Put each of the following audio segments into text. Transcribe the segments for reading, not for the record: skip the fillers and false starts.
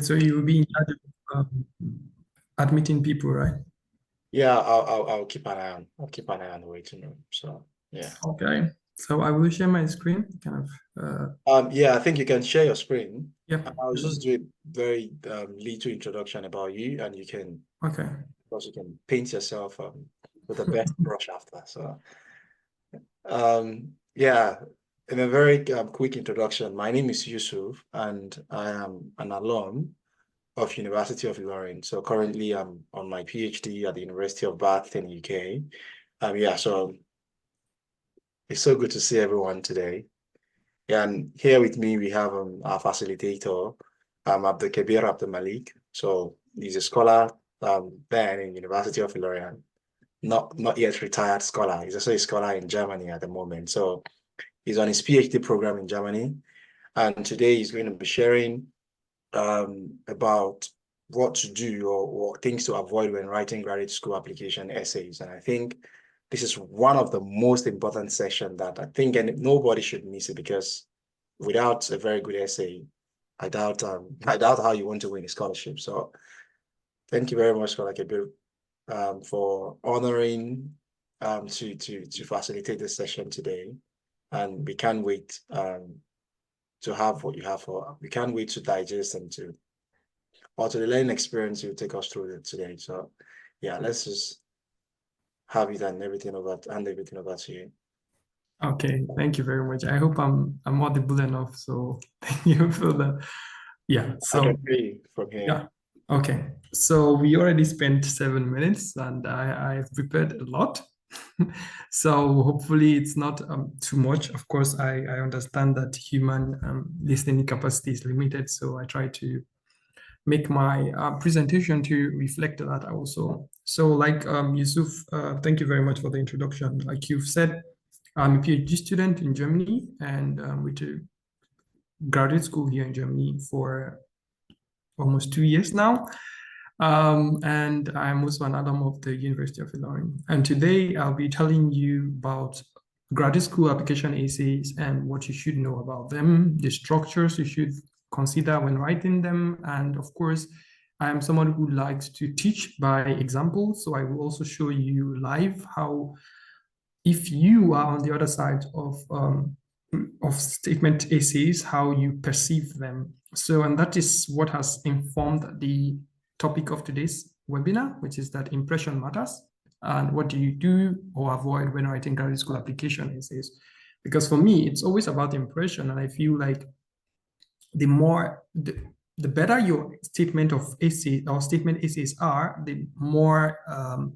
So you will be in charge of admitting people, right? Yeah, I'll keep an eye on. I'll keep an eye on the waiting room. So yeah. Okay. So I will share my screen. Yeah, I think you can share your screen. Yeah. I'll just do a very little introduction about you, and you can, Okay. because you can paint yourself with the best brush after. So yeah, in a very quick introduction, my name is Yusuf, and I am an alum of University of Ilorin. So currently I'm on my PhD at the University of Bath in the UK. Yeah, so it's so good to see everyone today. Yeah, and here with me we have our facilitator, Abdul Kabir Abdul Malik. So he's a scholar there in University of Ilorin, not yet retired scholar. He's also a scholar in Germany at the moment. So he's on his PhD program in Germany, and today he's going to be sharing about what to do or things to avoid when writing graduate school application essays. And I think this is one of the most important sessions that I think nobody should miss it, because without a very good essay, I doubt how you want to win a scholarship. So thank you very much, Scholar Kabir, for honoring to facilitate this session today. And we can't wait to have what you have for. We can't wait to digest and to the learning experience you take us through today. So yeah, let's just have it and everything over to you. Okay, thank you very much. I hope I'm audible enough. So thank you for that. Yeah. So I can hear you from here. yeah. Okay. So we already spent 7 minutes, and I've prepared a lot. So hopefully it's not too much. Of course, I understand that human listening capacity is limited, so I try to make my presentation to reflect that also. So like Yusuf, thank you very much for the introduction. Like you've said, I'm a PhD student in Germany, and went to graduate school here in Germany for almost 2 years now. And I'm also an alum of the University of Ilorin. And today I'll be telling you about graduate school application essays and what you should know about them, the structures you should consider when writing them. And of course, I am someone who likes to teach by example. So I will also show you live how, if you are on the other side of statement essays, how you perceive them. So, and that is what has informed the topic of today's webinar, which is that impression matters. And what do you do or avoid when writing graduate school application essays? Because for me, it's always about impression. And I feel like the better your statement of essay or statement essays are, the more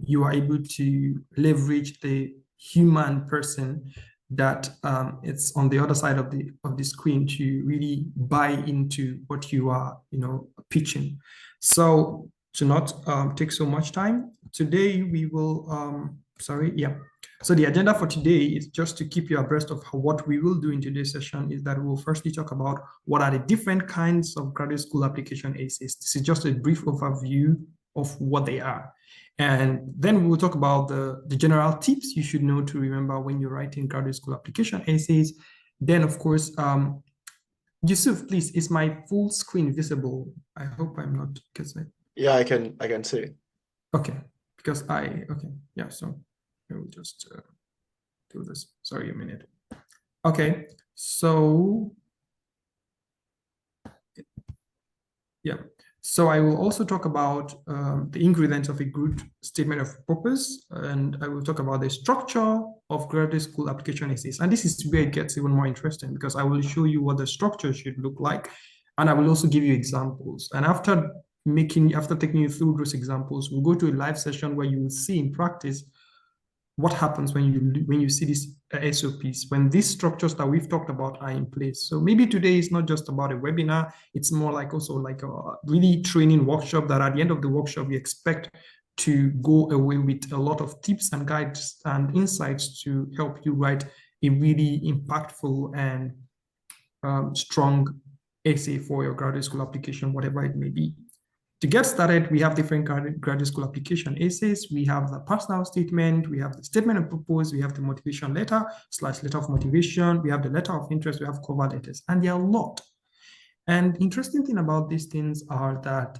you are able to leverage the human person that it's on the other side of the screen to really buy into what you are pitching. So to not take so much time today, we will so the agenda for today is just to keep you abreast of what we will do in today's session. Is that we'll firstly talk about what are the different kinds of graduate school application essays. This is just a brief overview of what they are. And then we will talk about the general tips you should know to remember when you're writing graduate school application essays. Then, of course, Yusuf, please, is my full screen visible? I hope I'm not guessing. Yeah, I can see it. Okay, because yeah, so I will just do this. Sorry, a minute. Okay, so yeah. So I will also talk about the ingredients of a good statement of purpose, and I will talk about the structure of graduate school application essays. And this is where it gets even more interesting, because I will show you what the structure should look like, and I will also give you examples. And after taking you through those examples, we'll go to a live session where you will see in practice what happens when you see these SOPs, when these structures that we've talked about are in place. So maybe today is not just about a webinar, it's more like also like a really training workshop that at the end of the workshop, we expect to go away with a lot of tips and guides and insights to help you write a really impactful and strong essay for your graduate school application, whatever it may be. To get started, we have different graduate school application essays. We have the personal statement, we have the statement of purpose, we have the motivation letter / letter of motivation, we have the letter of interest, we have cover letters, and there are a lot. And interesting thing about these things are that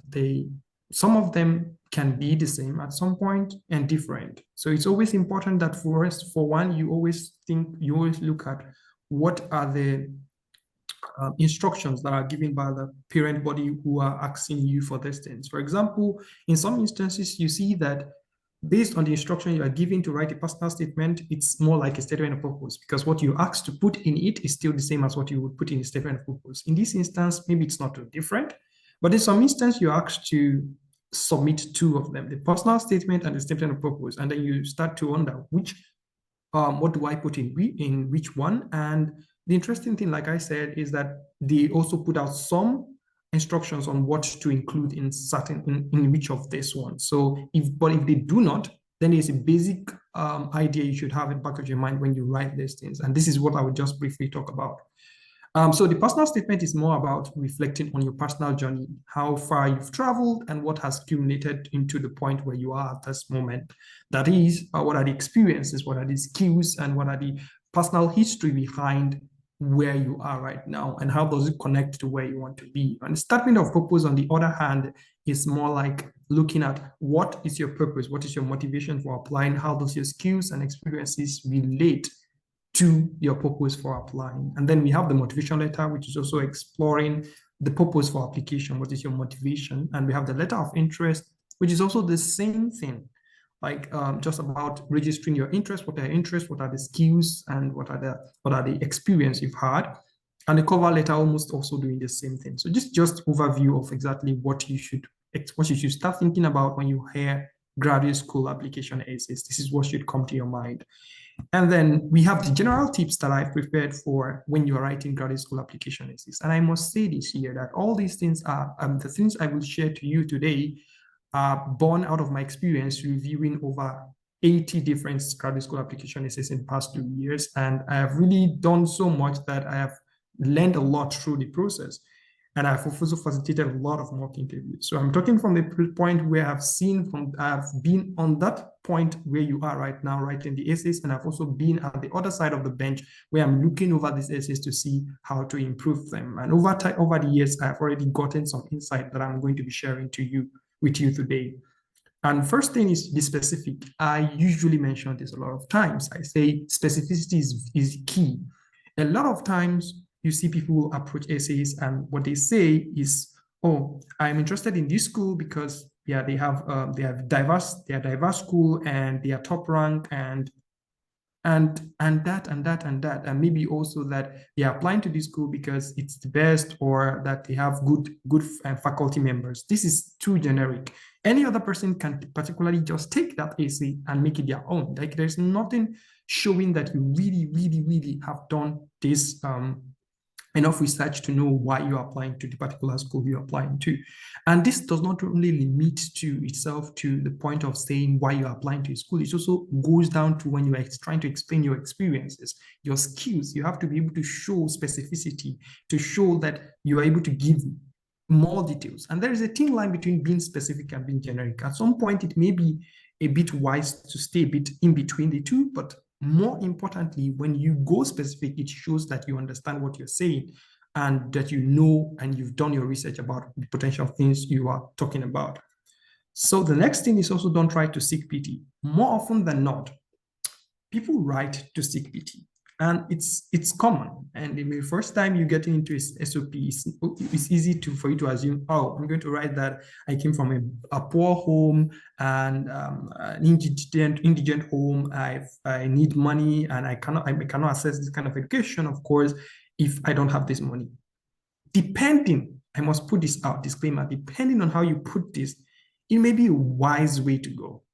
some of them can be the same at some point and different. So it's always important that for us, for one, you always look at what are the instructions that are given by the parent body who are asking you for these things. For example, in some instances, you see that based on the instruction you are given to write a personal statement, it's more like a statement of purpose because what you asked to put in it is still the same as what you would put in a statement of purpose. In this instance, maybe it's not too different, but in some instance, you're asked to submit two of them, the personal statement and the statement of purpose. And then you start to wonder what do I put in which one? And the interesting thing, like I said, is that they also put out some instructions on what to include in which of this one. So if they do not, then there's a basic idea you should have in the back of your mind when you write these things. And this is what I would just briefly talk about. So the personal statement is more about reflecting on your personal journey, how far you've traveled and what has accumulated into the point where you are at this moment. That is, what are the experiences, what are the skills, and what are the personal history behind where you are right now, and how does it connect to where you want to be. And statement of purpose, on the other hand, is more like looking at what is your purpose, what is your motivation for applying, how does your skills and experiences relate to your purpose for applying. And then we have the motivation letter, which is also exploring the purpose for application. What is your motivation? And we have the letter of interest, which is also the same thing, like just about registering your interest, what are your interests, what are the skills, and what are the experience you've had. And the cover letter almost also doing the same thing. So just overview of exactly what you should start thinking about when you hear graduate school application essays. This is what should come to your mind. And then we have the general tips that I've prepared for when you're writing graduate school application essays. And I must say this here that all these things are the things I will share to you today are born out of my experience reviewing over 80 different graduate school application essays in the past 2 years. And I have really done so much that I have learned a lot through the process. And I've also facilitated a lot of mock interviews. So I'm talking from the point where I've been on that point where you are right now, writing the essays, and I've also been at the other side of the bench where I'm looking over these essays to see how to improve them. And over the years, I've already gotten some insight that I'm going to be sharing with you today. And first thing is be specific. I usually mention this a lot of times. I say specificity is key. A lot of times, you see people approach essays and what they say is, oh, I'm interested in this school because they are diverse school and they are top rank and that and that and that, and maybe also that they are applying to this school because it's the best or that they have good faculty members. This is too generic. Any other person can particularly just take that essay and make it their own. Like there's nothing showing that you really have done this enough research to know why you're applying to the particular school you're applying to. And this does not only limit to itself to the point of saying why you're applying to a school. It also goes down to when you're trying to explain your experiences, your skills. You have to be able to show specificity, to show that you are able to give more details. And there is a thin line between being specific and being generic. At some point, it may be a bit wise to stay a bit in between the two, but more importantly, when you go specific, it shows that you understand what you're saying and that you know and you've done your research about the potential things you are talking about. So the next thing is also don't try to seek pity. More often than not, people write to seek pity. And it's common. And the first time you get into SOP, it's easy for you to assume, oh, I'm going to write that I came from a poor home and an indigent home. I need money and I cannot access this kind of education, of course, if I don't have this money. Depending, I must put this out, disclaimer, depending on how you put this, it may be a wise way to go.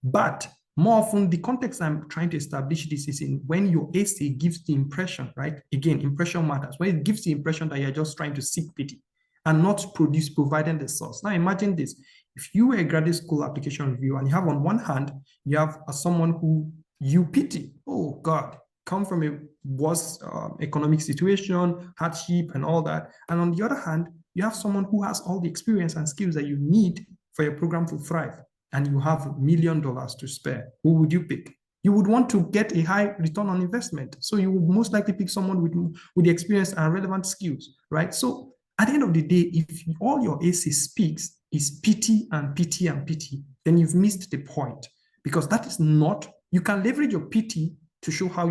But more often, the context I'm trying to establish this is in when your essay gives the impression, right? Again, impression matters. When it gives the impression that you're just trying to seek pity and not providing the source. Now imagine this. If you were a graduate school application review and you have on one hand, you have someone who you pity. Oh God, come from a worse economic situation, hardship and all that. And on the other hand, you have someone who has all the experience and skills that you need for your program to thrive. And you have $1 million to spare, who would you pick? You would want to get a high return on investment. So you would most likely pick someone with the experience and relevant skills, right? So At the end of the day, if all your essay speaks is pity and pity and pity, then you've missed the point, because that is not, you can leverage your pity to show how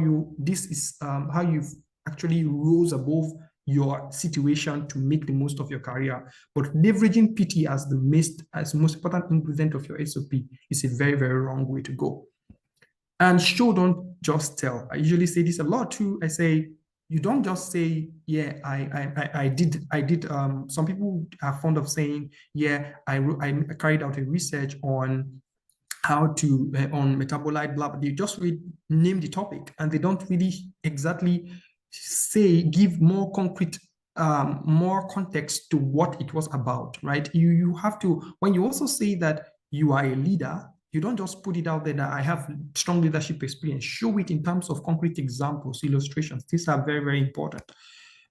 how you've actually rose above your situation to make the most of your career. But leveraging pity as the most important ingredient of your SOP is a very, very wrong way to go. And show, don't just tell. I usually say this a lot too. I say, you don't just say, yeah, I did. Some people are fond of saying, yeah, I carried out a research on how to on metabolite, blah, blah. They just name the topic, and they don't really exactly give more concrete, more context to what it was about, right? You have to, when you also say that you are a leader, you don't just put it out there that I have strong leadership experience. Show it in terms of concrete examples, illustrations. These are very, very important.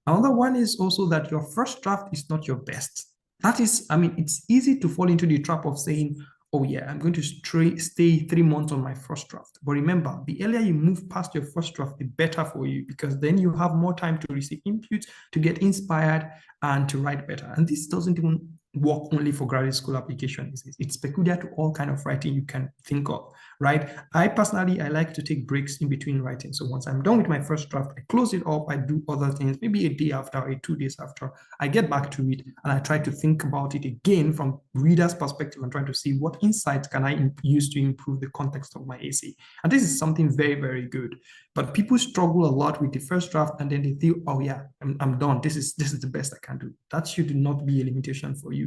Another one is also that your first draft is not your best. That is, I mean, it's easy to fall into the trap of saying, oh yeah, I'm going to stay 3 months on my first draft. But remember, the earlier you move past your first draft, the better for you, because then you have more time to receive input, to get inspired, and to write better. And this doesn't even work only for graduate school applications. It's peculiar to all kind of writing you can think of, right? I personally like to take breaks in between writing. So once I'm done with my first draft, I close it up, I do other things, maybe a day after or 2 days after, I get back to it, and I try to think about it again from reader's perspective and trying to see what insights can I use to improve the context of my essay. And this is something very, very good. But people struggle a lot with the first draft, and then they think, oh yeah, I'm done. This is the best I can do. That should not be a limitation for you.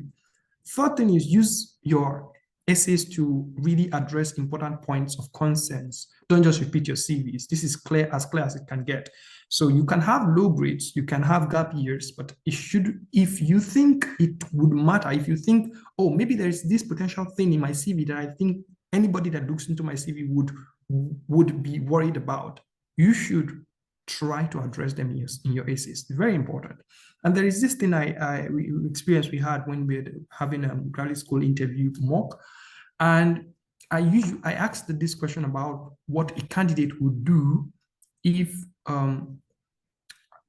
Third thing is, use your essays to really address important points of concerns. Don't just repeat your CVs. This is clear as it can get. So you can have low grades, you can have gap years, but it should, if you think it would matter, if you think, oh, maybe there is this potential thing in my CV that I think anybody that looks into my CV would be worried about, you should try to address them in your essays. It's very important. And there is this thing experience we had when we were having a graduate school interview mock, and I asked this question about what a candidate would do if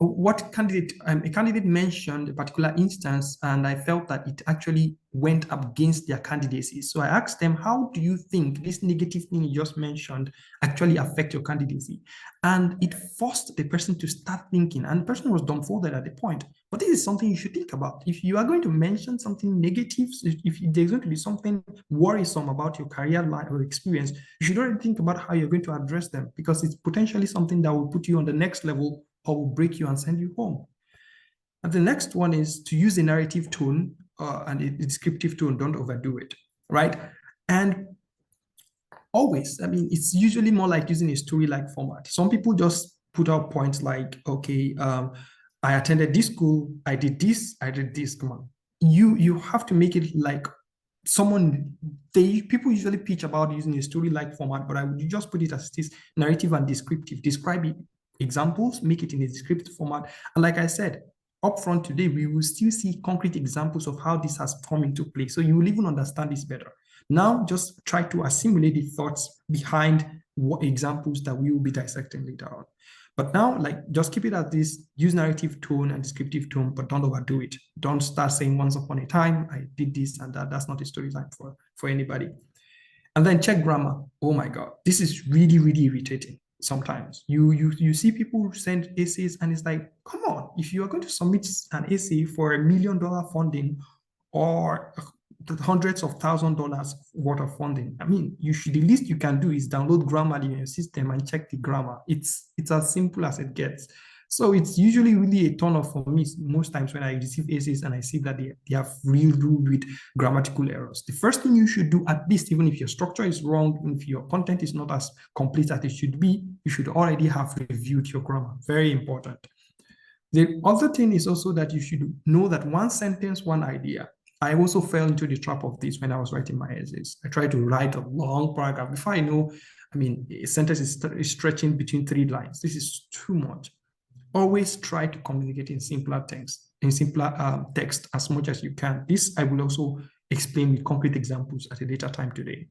a candidate mentioned a particular instance, and I felt that it actually went against their candidacy. So I asked them, how do you think this negative thing you just mentioned actually affect your candidacy? And it forced the person to start thinking, and the person was dumbfounded at the point. But this is something you should think about. If you are going to mention something negative, if there's going to be something worrisome about your career life or experience, you should already think about how you're going to address them, because it's potentially something that will put you on the next level or will break you and send you home. And the next one is to use a narrative tone and a descriptive tone. Don't overdo it, right? And always, I mean, it's usually more like using a story-like format. Some people just put out points like, okay, I attended this school, I did this. Come on. You have to make it like people usually pitch about using a story-like format, but I would just put it as this: narrative and descriptive. Describe it, examples, make it in a descriptive format. And like I said, upfront today, we will still see concrete examples of how this has come into play. So you will even understand this better. Now, just try to assimilate the thoughts behind what examples that we will be dissecting later on. But now, like, just keep it at this: use narrative tone and descriptive tone, but don't overdo it. Don't start saying once upon a time, I did this and that. That's not a story time for anybody. And then check grammar. Oh my God, this is really, really irritating. Sometimes you see people send essays, and it's like, come on, if you are going to submit an essay for $1 million funding or hundreds of $1,000s worth of funding, I mean, the least you can do is download Grammarly in your system and check the grammar. It's as simple as it gets. So it's usually really a turn off for me most times when I receive essays and I see that they have real with grammatical errors. The first thing you should do, at least even if your structure is wrong, if your content is not as complete as it should be, you should already have reviewed your grammar. Very important. The other thing is also that you should know that one sentence, one idea. I also fell into the trap of this when I was writing my essays. I tried to write a long paragraph. Before I know, I mean, a sentence is stretching between 3 lines. This is too much. Always try to communicate in simpler text, as much as you can. This I will also explain with concrete examples at a later time today.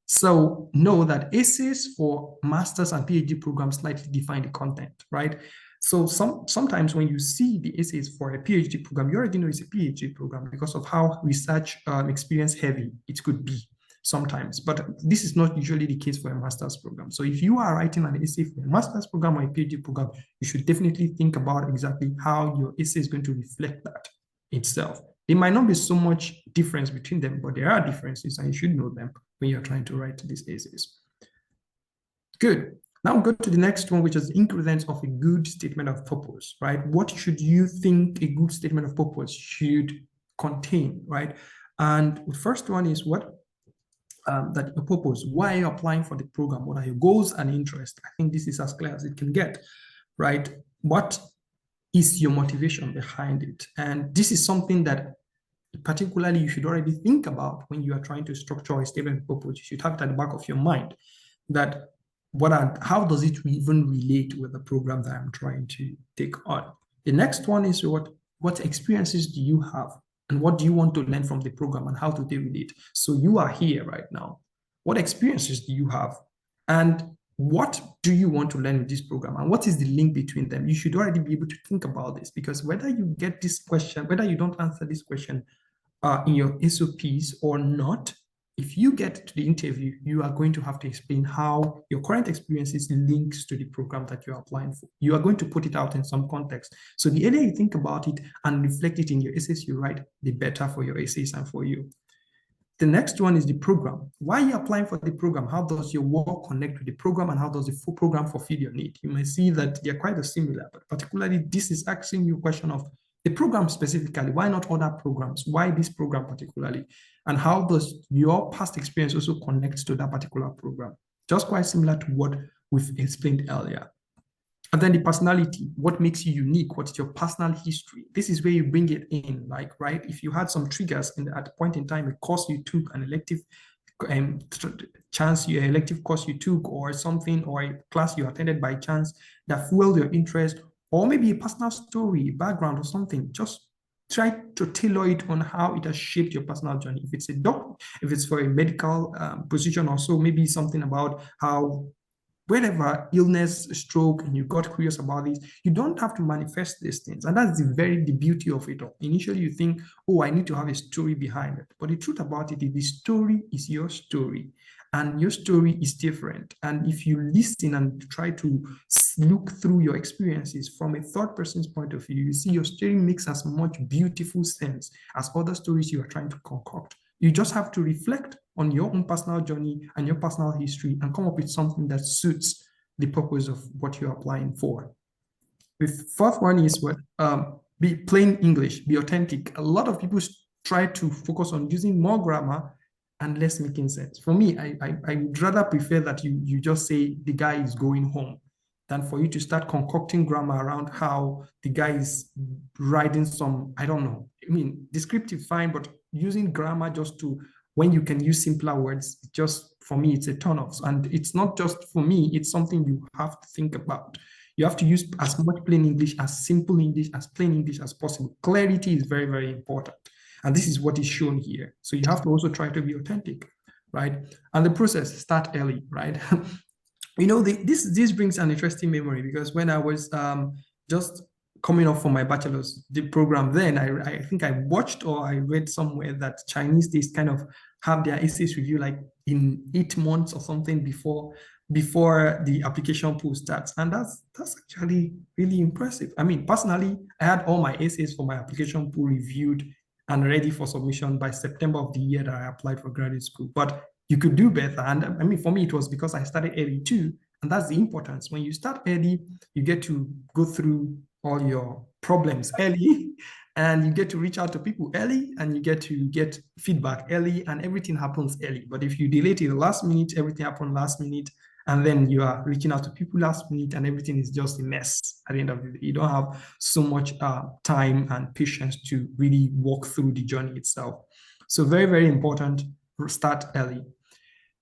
So know that essays for master's and PhD programs slightly define the content, right? So sometimes when you see the essays for a PhD program, you already know it's a PhD program because of how research experience heavy it could be sometimes. But this is not usually the case for a master's program. So if you are writing an essay for a master's program or a PhD program, you should definitely think about exactly how your essay is going to reflect that itself. There might not be so much difference between them, but there are differences and you should know them when you're trying to write these essays. Good. Now we'll go to the next one, which is ingredients of a good statement of purpose, right? What should you think a good statement of purpose should contain, right? And the first one is what? That your purpose, why are you applying for the program? What are your goals and interests? I think this is as clear as it can get, right? What is your motivation behind it? And this is something that particularly you should already think about when you are trying to structure a statement of purpose. You should have it at the back of your mind that how does it even relate with the program that I'm trying to take on? The next one is what experiences do you have and what do you want to learn from the program and how do they relate? So you are here right now. What experiences do you have? And what do you want to learn with this program? And what is the link between them? You should already be able to think about this because whether you get this question, whether you don't answer this question in your SOPs or not, if you get to the interview, you are going to have to explain how your current experiences links to the program that you're applying for. You are going to put it out in some context. So the earlier you think about it and reflect it in your essays you write, the better for your essays and for you. The next one is the program. Why are you applying for the program? How does your work connect with the program and how does the full program fulfill your need? You may see that they're quite similar, but particularly this is asking you a question of the program specifically. Why not other programs? Why this program particularly? And how does your past experience also connect to that particular program? Just quite similar to what we've explained earlier. And then the personality, what makes you unique? What's your personal history? This is where you bring it in, like, right? If you had some triggers at a point in time, a course you took, an elective your elective course you took, or something, or a class you attended by chance that fueled your interest, or maybe a personal story, background, or something, just try to tailor it on how it has shaped your personal journey. If it's a doctor, if it's for a medical position or so, maybe something about how whenever illness, stroke, and you got curious about it, you don't have to manifest these things. And that's the beauty of it all. Initially, you think, oh, I need to have a story behind it. But the truth about it is the story is your story. And your story is different. And if you listen and try to look through your experiences from a third person's point of view, you see your story makes as much beautiful sense as other stories you are trying to concoct. You just have to reflect on your own personal journey and your personal history and come up with something that suits the purpose of what you're applying for. The fourth one is what be plain English, be authentic. A lot of people try to focus on using more grammar and less making sense. For me, I would rather prefer that you just say the guy is going home than for you to start concocting grammar around how the guy is riding some, I don't know. I mean, descriptive fine, but using grammar just to, when you can use simpler words, just for me, it's a turn off. And it's not just for me, it's something you have to think about. You have to use as much plain English, as simple English, as plain English as possible. Clarity is very, very important. And this is what is shown here. So you have to also try to be authentic, right? And the process, start early, right? You know, this brings an interesting memory because when I was just coming off for my bachelor's program, then I think I watched or I read somewhere that Chinese, they kind of have their essays review like in 8 months or something before the application pool starts. And that's actually really impressive. I mean, personally, I had all my essays for my application pool reviewed and ready for submission by September of the year that I applied for graduate school. But you could do better. And I mean, for me, it was because I started early too. And that's the importance. When you start early, you get to go through all your problems early and you get to reach out to people early and you get to get feedback early and everything happens early. But if you delay to the last minute, everything happens last minute. And then you are reaching out to people last minute and everything is just a mess at the end of the day. You don't have so much time and patience to really walk through the journey itself. So very, very important, start early.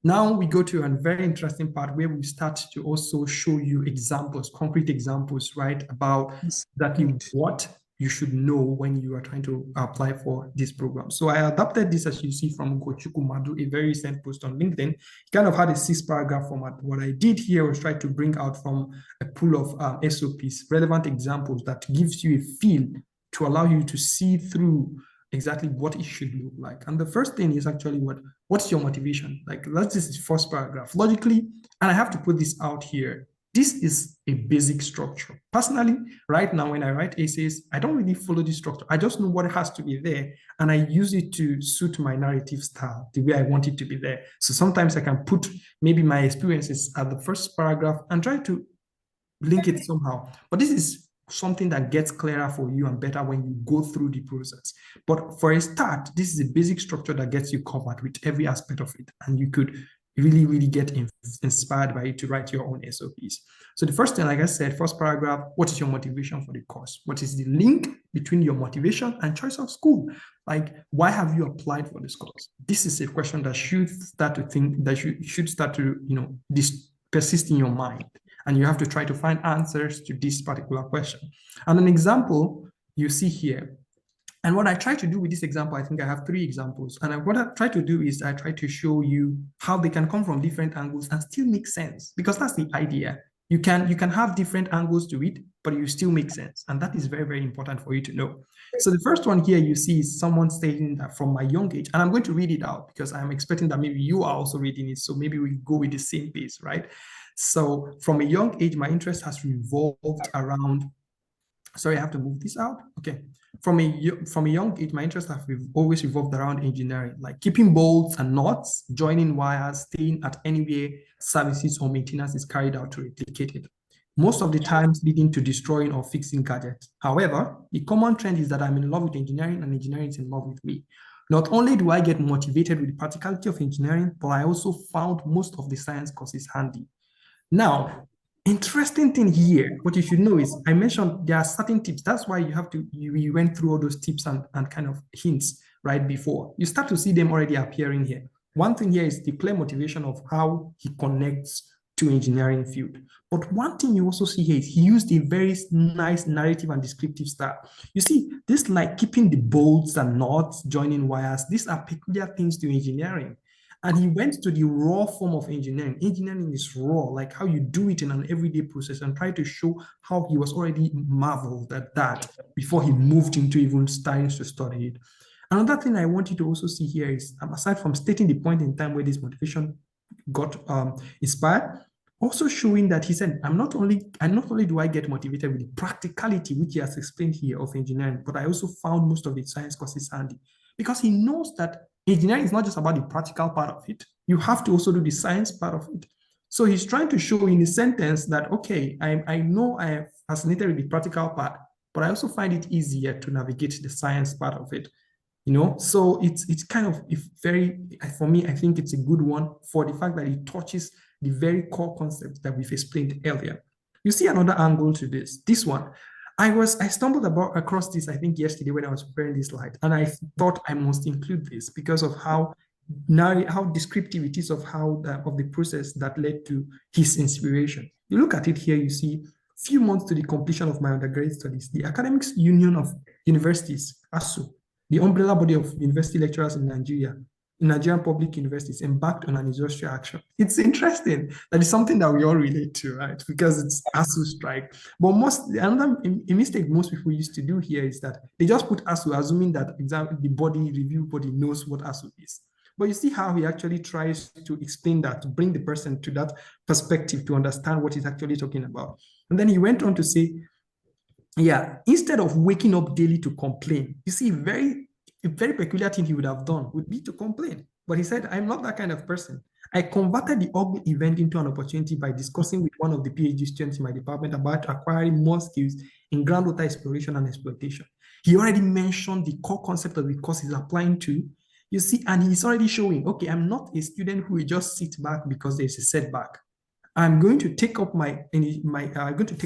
Now we go to a very interesting part where we start to also show you examples, concrete examples, right? About exactly what you should know when you are trying to apply for this program. So I adapted this, as you see, from Gochuku Madu, a very recent post on LinkedIn. It kind of had a 6-paragraph format. What I did here was try to bring out from a pool of SOPs, relevant examples that gives you a feel to allow you to see through exactly what it should look like. And the first thing is actually what's your motivation? Like, that's this first paragraph. Logically, and I have to put this out here, this is a basic structure. Personally, right now, when I write essays, I don't really follow this structure. I just know what has to be there, and I use it to suit my narrative style, the way I want it to be there. So sometimes I can put maybe my experiences at the first paragraph and try to link it somehow. But this is something that gets clearer for you and better when you go through the process. But for a start, this is a basic structure that gets you covered with every aspect of it, and you could really, really get inspired by it to write your own SOPs. So the first thing, like I said, first paragraph, what is your motivation for the course? What is the link between your motivation and choice of school? Like, why have you applied for this course? This is a question that should start to think, that should start to, persist in your mind. And you have to try to find answers to this particular question. And an example you see here. And what I try to do with this example, I think I have 3 examples. And what I try to do is I try to show you how they can come from different angles and still make sense, because that's the idea. You can have different angles to it, but you still make sense. And that is very, very important for you to know. So the first one here you see is someone stating that from my young age, and I'm going to read it out because I'm expecting that maybe you are also reading it. So maybe we go with the same pace, right? So from a young age, my interest has revolved around, sorry, I have to move this out. Okay. From a young age, my interests have always revolved around engineering, like keeping bolts and nuts, joining wires, staying at anywhere services or maintenance is carried out to replicate it. Most of the times leading to destroying or fixing gadgets. However, the common trend is that I'm in love with engineering and engineering is in love with me. Not only do I get motivated with the practicality of engineering, but I also found most of the science courses handy. Now, interesting thing here, what you should know is I mentioned there are certain tips. That's why you went through all those tips and kind of hints right before. You start to see them already appearing here. One thing here is the clear motivation of how he connects to engineering field. But one thing you also see here is he used a very nice narrative and descriptive style. You see, this like keeping the bolts and nuts, joining wires, these are peculiar things to engineering. And he went to the raw form of engineering. Engineering is raw, like how you do it in an everyday process, and try to show how he was already marveled at that before he moved into even starting to study it. Another thing I want you to also see here is, aside from stating the point in time where this motivation got inspired, also showing that he said, not only do I get motivated with the practicality, which he has explained here, of engineering, but I also found most of the science courses handy, because he knows that engineering is not just about the practical part of it. You have to also do the science part of it. So he's trying to show in a sentence that, okay, I know I am fascinated with the practical part, but I also find it easier to navigate the science part of it. So it's kind of very, for me, I think it's a good one for the fact that it touches the very core concepts that we've explained earlier. You see another angle to this. This one, I stumbled across this, I think, yesterday when I was preparing this slide, and I thought I must include this because of how descriptive it is of the process that led to his inspiration. You look at it here, you see, few months to the completion of my undergraduate studies, the Academics Union of Universities, ASU, the umbrella body of university lecturers in Nigeria, Nigerian public universities, embarked on an industrial action. It's interesting that it's something that we all relate to, right? Because it's ASU strike. But a mistake most people used to do here is that they just put ASU, assuming that the review body knows what ASU is. But you see how he actually tries to explain that, to bring the person to that perspective to understand what he's actually talking about. And then he went on to say, yeah, instead of waking up daily to complain, you see, a very peculiar thing he would have done would be to complain. But he said, I'm not that kind of person. I converted the ugly event into an opportunity by discussing with one of the PhD students in my department about acquiring more skills in groundwater exploration and exploitation. He already mentioned the core concept of the course he's applying to. You see, and he's already showing, okay, I'm not a student who will just sit back because there's a setback. I'm going to take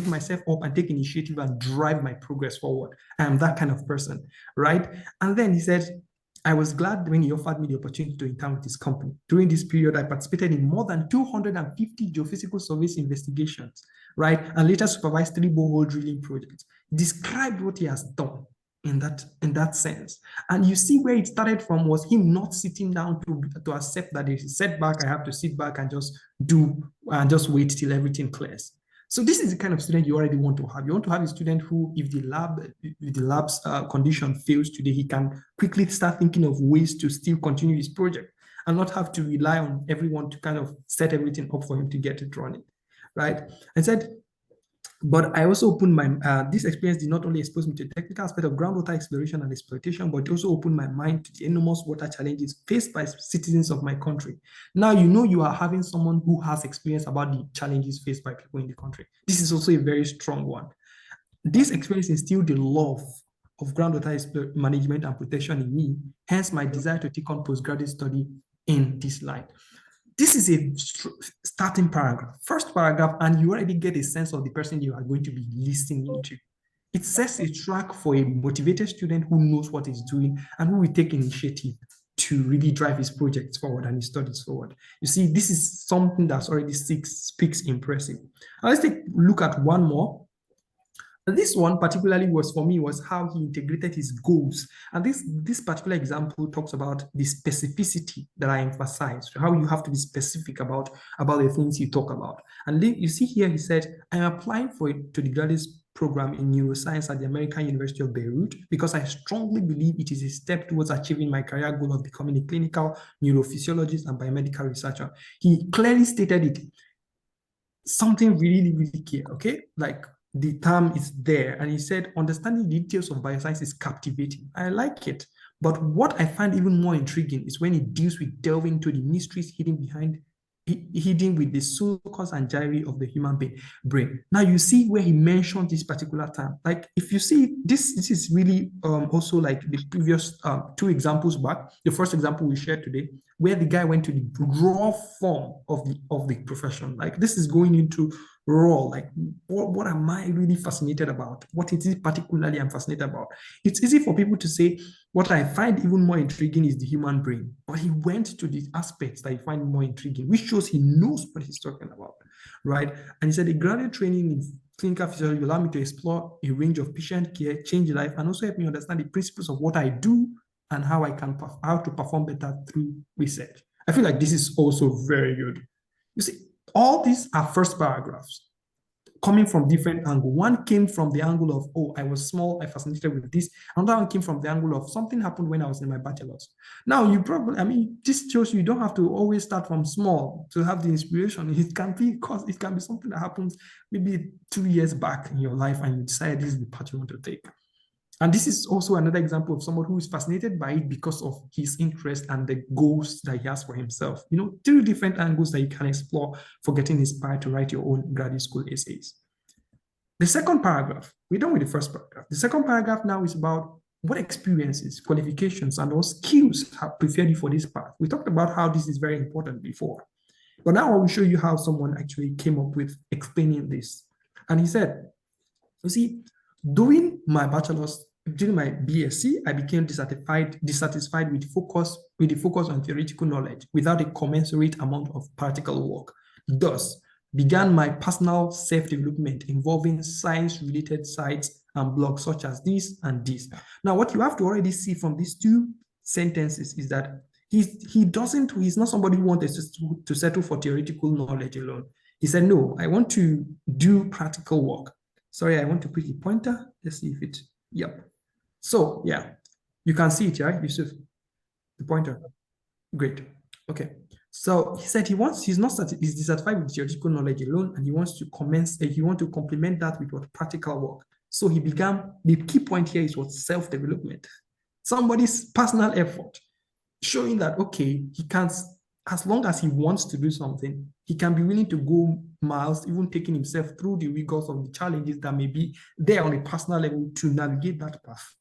myself up and take initiative and drive my progress forward. I am that kind of person, right? And then he said, I was glad when he offered me the opportunity to intern with his company. During this period, I participated in more than 250 geophysical surveys investigations, right? And later supervised 3 borehole drilling projects. Described what he has done in that sense. And you see where it started from was him not sitting down to accept that there's a setback, I have to sit back and just do and just wait till everything clears. So this is the kind of student you already want to have. You want to have a student who, if the lab's condition fails today, he can quickly start thinking of ways to still continue his project and not have to rely on everyone to kind of set everything up for him to get it running, right? I said, but I also opened this experience did not only expose me to the technical aspect of groundwater exploration and exploitation, but it also opened my mind to the enormous water challenges faced by citizens of my country. Now, you are having someone who has experience about the challenges faced by people in the country. This is also a very strong one. This experience instilled the love of groundwater management and protection in me, hence my desire to take on postgraduate study in this line. This is a starting paragraph, first paragraph, and you already get a sense of the person you are going to be listening to. It sets a track for a motivated student who knows what he's doing and who will take initiative to really drive his projects forward and his studies forward. You see, this is something that's already speaks impressive. Now let's take a look at one more. This one particularly was how he integrated his goals. And this particular example talks about the specificity that I emphasized, how you have to be specific about the things you talk about. And you see here, he said, I'm applying to the graduate program in neuroscience at the American University of Beirut because I strongly believe it is a step towards achieving my career goal of becoming a clinical neurophysiologist and biomedical researcher. He clearly stated it. Something really, really clear, okay? Like, the term is there, and he said, understanding the details of bioscience is captivating. I like it. But what I find even more intriguing is when it deals with delving into the mysteries hidden with the sulcus and gyri of the human brain. Now you see where he mentioned this particular term. Like, if you see, this is really also like the previous 2 examples back. The first example we shared today, where the guy went to the raw form of the profession. Like, this is going into raw, like what am I really fascinated about? What is it particularly I'm fascinated about? It's easy for people to say, what I find even more intriguing is the human brain. But he went to the aspects that I find more intriguing, which shows he knows what he's talking about, right? And he said, the graduate training in clinical physiology will allow me to explore a range of patient care, change life, and also help me understand the principles of what I do and how to perform better through research. I feel like this is also very good. You see, all these are first paragraphs coming from different angles. One came from the angle of, oh, I was small, I fascinated with this. Another one came from the angle of something happened when I was in my bachelor's. Now, this shows you don't have to always start from small to have the inspiration. It can be something that happens maybe 2 years back in your life and you decide this is the path you want to take. And this is also another example of someone who is fascinated by it because of his interest and the goals that he has for himself. 3 different angles that you can explore for getting inspired to write your own graduate school essays. The second paragraph, we're done with the first paragraph. The second paragraph now is about what experiences, qualifications, and what skills have prepared you for this path. We talked about how this is very important before. But now I will show you how someone actually came up with explaining this. And he said, you see, during my bachelor's, during my BSc, I became dissatisfied with the focus on theoretical knowledge without a commensurate amount of practical work. Thus, began my personal self-development involving science-related sites and blogs such as this and this. Now, what you have to already see from these 2 sentences is that he's not somebody who wanted to settle for theoretical knowledge alone. He said, no, I want to do practical work. Sorry, I want to put the pointer. Let's see if yep. So, yeah, you can see it, right, Yusuf? The pointer. Great. Okay. So he said he's dissatisfied with theoretical knowledge alone, and he wants to complement that with what practical work. So the key point here is what self-development. Somebody's personal effort, showing that, okay, he can't, as long as he wants to do something, he can be willing to go miles, even taking himself through the rigors of the challenges that may be there on a personal level to navigate that path,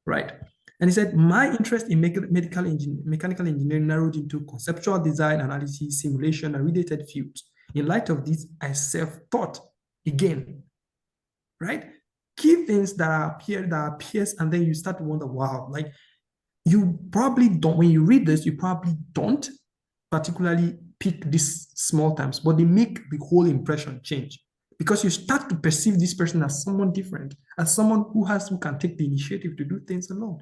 right? And he said, my interest in mechanical engineering narrowed into conceptual design, analysis, simulation, and related fields. In light of this, I self-taught again, right? Key things that appears, and then you start to wonder, wow, like, you probably don't, when you read this, you probably don't particularly pick these small times, but they make the whole impression change because you start to perceive this person as someone different, as someone who can take the initiative to do things alone.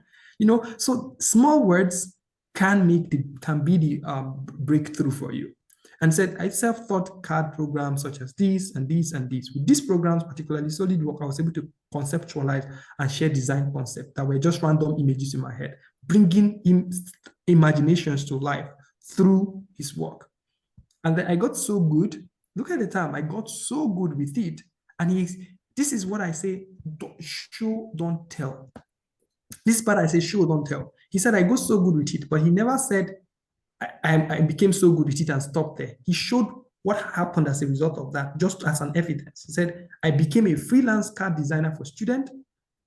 So small words can be the breakthrough for you. And said, I self-taught CAD programs such as these and these and these. With these programs, particularly SolidWorks, I was able to conceptualize and share design concepts that were just random images in my head, bringing imaginations to life through his work. And then I got so good. Look at the time, I got so good with it. And this is what I say, show, don't tell. This part I say, show, don't tell. He said, I got so good with it, but he never said, I became so good with it and stopped there. He showed what happened as a result of that, just as an evidence. He said, I became a freelance CAD designer for students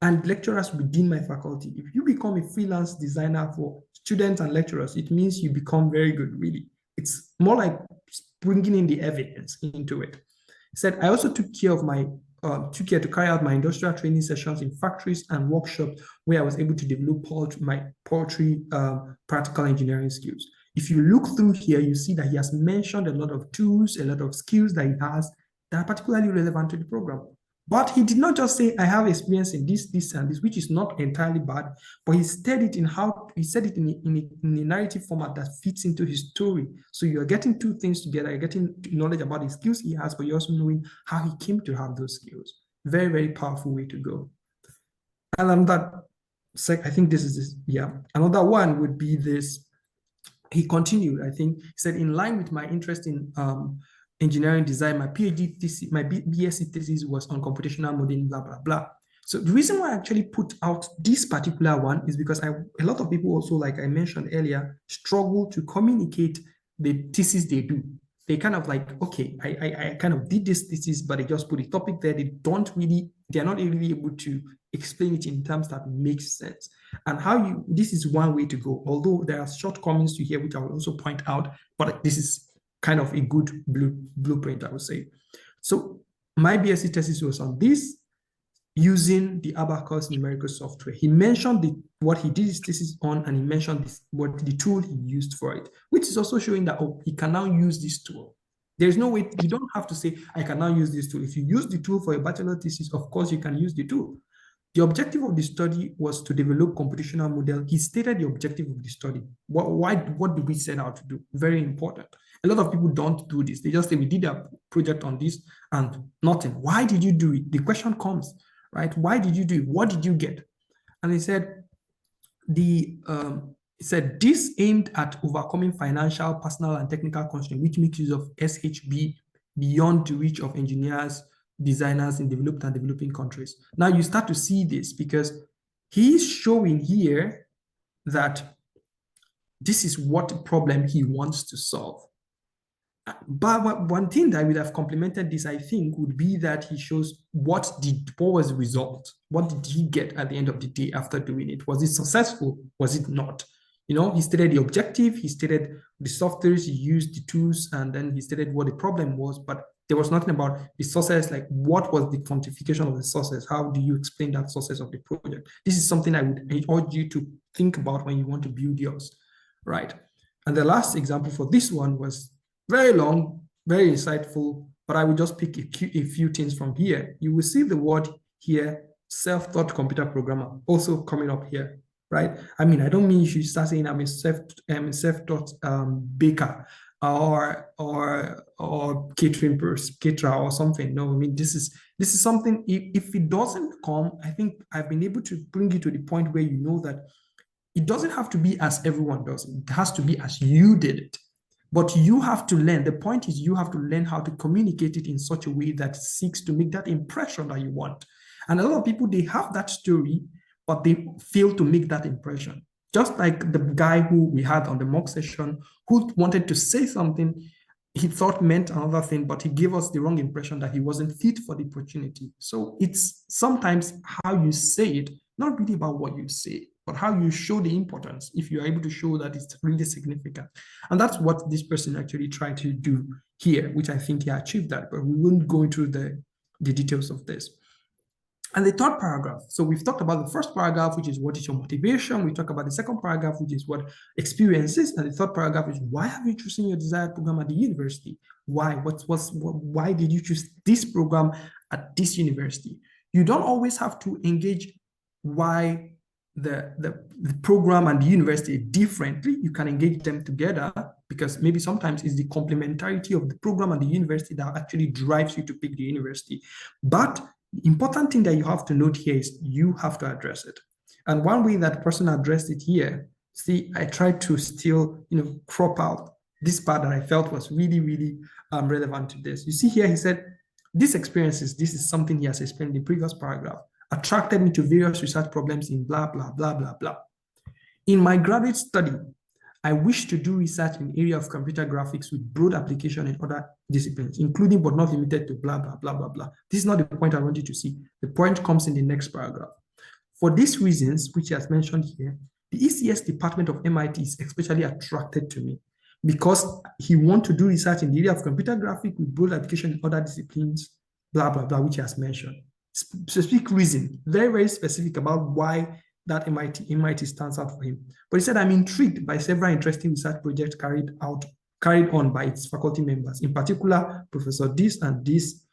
and lecturers within my faculty. If you become a freelance designer for students and lecturers, it means you become very good, really. It's more like bringing in the evidence into it. He said, I also took care to carry out my industrial training sessions in factories and workshops where I was able to develop my poultry practical engineering skills. If you look through here, you see that he has mentioned a lot of tools, a lot of skills that he has that are particularly relevant to the program. But he did not just say, I have experience in this, this, and this, which is not entirely bad, but he said it in a narrative format that fits into his story. So you're getting two things together. You're getting knowledge about the skills he has, but you're also knowing how he came to have those skills. Very, very powerful way to go. And I think this is this, yeah. Another one would be this. He continued, I think, he said, in line with my interest in engineering design, my PhD thesis, my BSc thesis was on computational modeling, blah, blah, blah. So the reason why I actually put out this particular one is because a lot of people also, like I mentioned earlier, struggle to communicate the thesis they do. They kind of like, okay, I kind of did this thesis, but they just put a topic there. They're not really able to explain it in terms that makes sense. And this is one way to go, although there are shortcomings to here, which I will also point out, but this is kind of a good blueprint, I would say. So my BSc thesis was on this, using the Abacus numerical software. He mentioned what he did his thesis on, and he mentioned what the tool he used for it, which is also showing that, he can now use this tool. There's no way, you don't have to say, I can now use this tool. If you use the tool for a bachelor thesis, of course you can use the tool. The objective of the study was to develop computational model. He stated the objective of the study. What do we set out to do? Very important. A lot of people don't do this. They just say, we did a project on this and nothing. Why did you do it? The question comes, right? Why did you do it? What did you get? And he said, this aimed at overcoming financial, personal, and technical constraints, which makes use of SHB beyond the reach of engineers, designers in developed and developing countries. Now you start to see this because he's showing here that this is what problem he wants to solve. But one thing that would have complemented this, I think, would be that he shows what was the result? What did he get at the end of the day after doing it? Was it successful? Was it not? He stated the objective, he stated the softwares he used, the tools, and then he stated what the problem was, but there was nothing about the success, like what was the quantification of the success? How do you explain that success of the project? This is something I would urge you to think about when you want to build yours, right? And the last example for this one was very long, very insightful, but I will just pick a few things from here. You will see the word here, self-taught computer programmer, also coming up here, right? I mean, I don't mean you should start saying I'm a self-taught baker or caterer or something. No, I mean, this is something, if it doesn't come, I think I've been able to bring you to the point where you know that it doesn't have to be as everyone does. It has to be as you did it. But you have to learn. The point is you have to learn how to communicate it in such a way that seeks to make that impression that you want. And a lot of people, they have that story, but they fail to make that impression. Just like the guy who we had on the mock session who wanted to say something he thought meant another thing, but he gave us the wrong impression that he wasn't fit for the opportunity. So it's sometimes how you say it, not really about what you say, but how you show the importance, if you're able to show that it's really significant. And that's what this person actually tried to do here, which I think he achieved that, but we won't go into the details of this. And the third paragraph, so we've talked about the first paragraph, which is what is your motivation. We talk about the second paragraph, which is what experiences. And the third paragraph is why have you chosen your desired program at the university? Why? Why did you choose this program at this university? You don't always have to engage why the program and the university differently. You can engage them together because maybe sometimes it's the complementarity of the program and the university that actually drives you to pick the university. But the important thing that you have to note here is you have to address it. And one way that person addressed it here, see, I tried to still, crop out this part that I felt was really, really relevant to this. You see here, he said, these experiences, this is something he has explained in the previous paragraph, attracted me to various research problems in blah, blah, blah, blah, blah. In my graduate study, I wish to do research in the area of computer graphics with broad application in other disciplines, including but not limited to blah, blah, blah, blah, blah. This is not the point I want you to see. The point comes in the next paragraph. For these reasons, which he has mentioned here, the ECS department of MIT is especially attracted to me because he wants to do research in the area of computer graphics with broad application in other disciplines, blah, blah, blah, which he has mentioned. Specific reason, very, very specific about why that MIT stands out for him. But he said, I'm intrigued by several interesting research projects carried on by its faculty members, in particular, Professor this and this,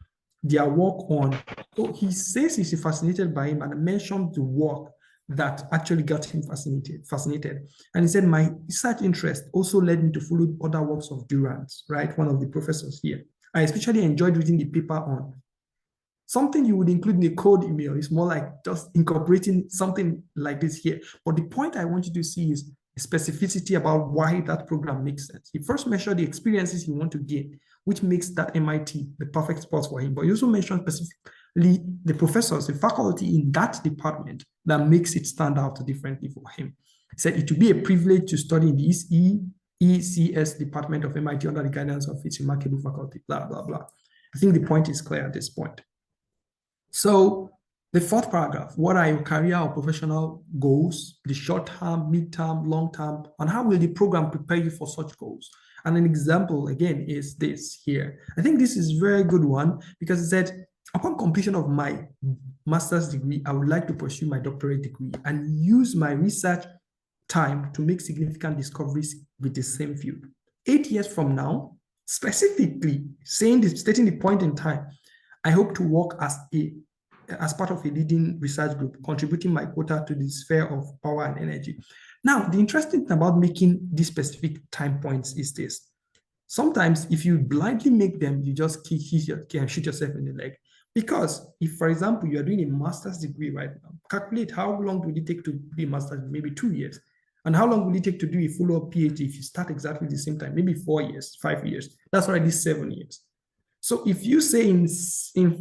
their work on. So he says he's fascinated by him and mentioned the work that actually got him fascinated. And he said, my research interest also led me to follow other works of Durant's, right? One of the professors here. I especially enjoyed reading the paper on something you would include in a code email. Is more like just incorporating something like this here. But the point I want you to see is specificity about why that program makes sense. He first measured the experiences he wants to gain, which makes that MIT the perfect spot for him. But he also mentioned specifically the professors, the faculty in that department that makes it stand out differently for him. He said it would be a privilege to study in the ECS department of MIT under the guidance of its remarkable faculty, blah, blah, blah. I think the point is clear at this point. So the fourth paragraph, what are your career or professional goals, the short term, mid-term, long term, and how will the program prepare you for such goals? And an example, again, is this here. I think this is a very good one because it said, upon completion of my master's degree, I would like to pursue my doctorate degree and use my research time to make significant discoveries with the same field. 8 years from now, specifically stating the point in time, I hope to work as part of a leading research group, contributing my quota to the sphere of power and energy. Now, the interesting thing about making these specific time points is this. Sometimes if you blindly make them, you just shoot yourself in the leg. Because if, for example, you are doing a master's degree right now, calculate how long will it take to do a master's, maybe 2 years. And how long will it take to do a follow-up PhD if you start exactly the same time, maybe 4 years, 5 years, that's already 7 years. So if you say in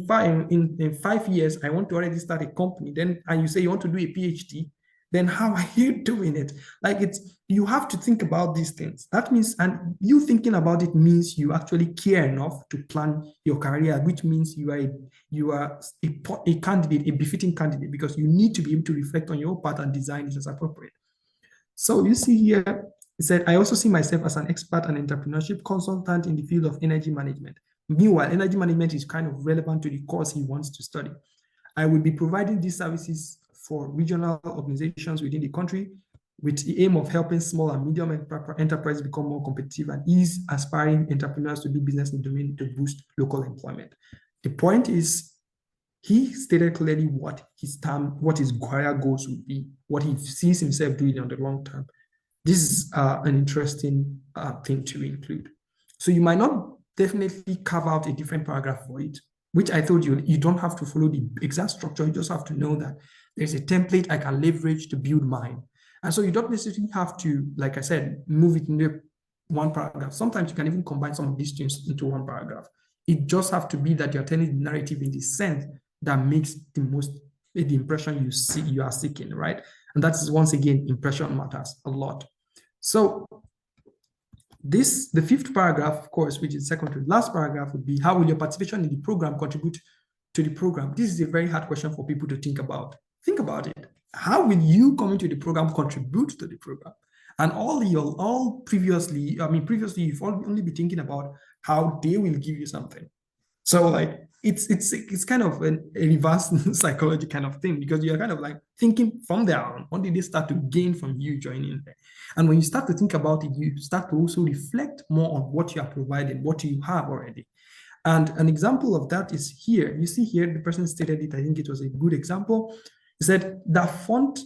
5 years, I want to already start a company, then, and you say you want to do a PhD, then how are you doing it? Like you have to think about these things. That means, and you thinking about it means you actually care enough to plan your career, which means you are a candidate, a befitting candidate, because you need to be able to reflect on your path and design it as appropriate. So you see here, it said, I also see myself as an expert and entrepreneurship consultant in the field of energy management. Meanwhile, energy management is kind of relevant to the course he wants to study. I will be providing these services for regional organizations within the country with the aim of helping small and medium enterprises become more competitive and ease aspiring entrepreneurs to do business in the domain to boost local employment. The point is, he stated clearly what his career goals would be, what he sees himself doing on the long term. This is an interesting thing to include. So you might not definitely carve out a different paragraph for it, which I told you, you don't have to follow the exact structure. You just have to know that there's a template I can leverage to build mine. And so you don't necessarily have to, like I said, move it into one paragraph. Sometimes you can even combine some of these things into one paragraph. It just have to be that you're telling the narrative in the sense that makes the impression you are seeking, right? And that is, once again, impression matters a lot. So the fifth paragraph, of course, which is second to the last paragraph, would be, how will your participation in the program contribute to the program? This is a very hard question for people to think about. Think about it. How will you come into the program contribute to the program? And previously, you've only been thinking about how they will give you something. So like, it's kind of a reverse psychology kind of thing, because you're kind of like thinking from there on, what did they start to gain from you joining there? And when you start to think about it, you start to also reflect more on what you are providing, what you have already. And an example of that is here. You see here, the person stated it, I think it was a good example. He said that font,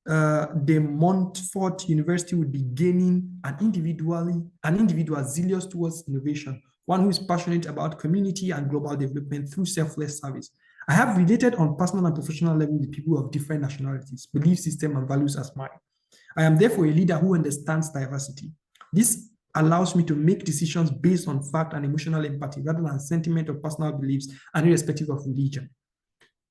the Montfort University would be gaining an individual zealous towards innovation, one who is passionate about community and global development through selfless service. I have related on personal and professional level with people of different nationalities, belief system, and values as mine. I am therefore a leader who understands diversity. This allows me to make decisions based on fact and emotional empathy rather than sentiment or personal beliefs, and irrespective of religion,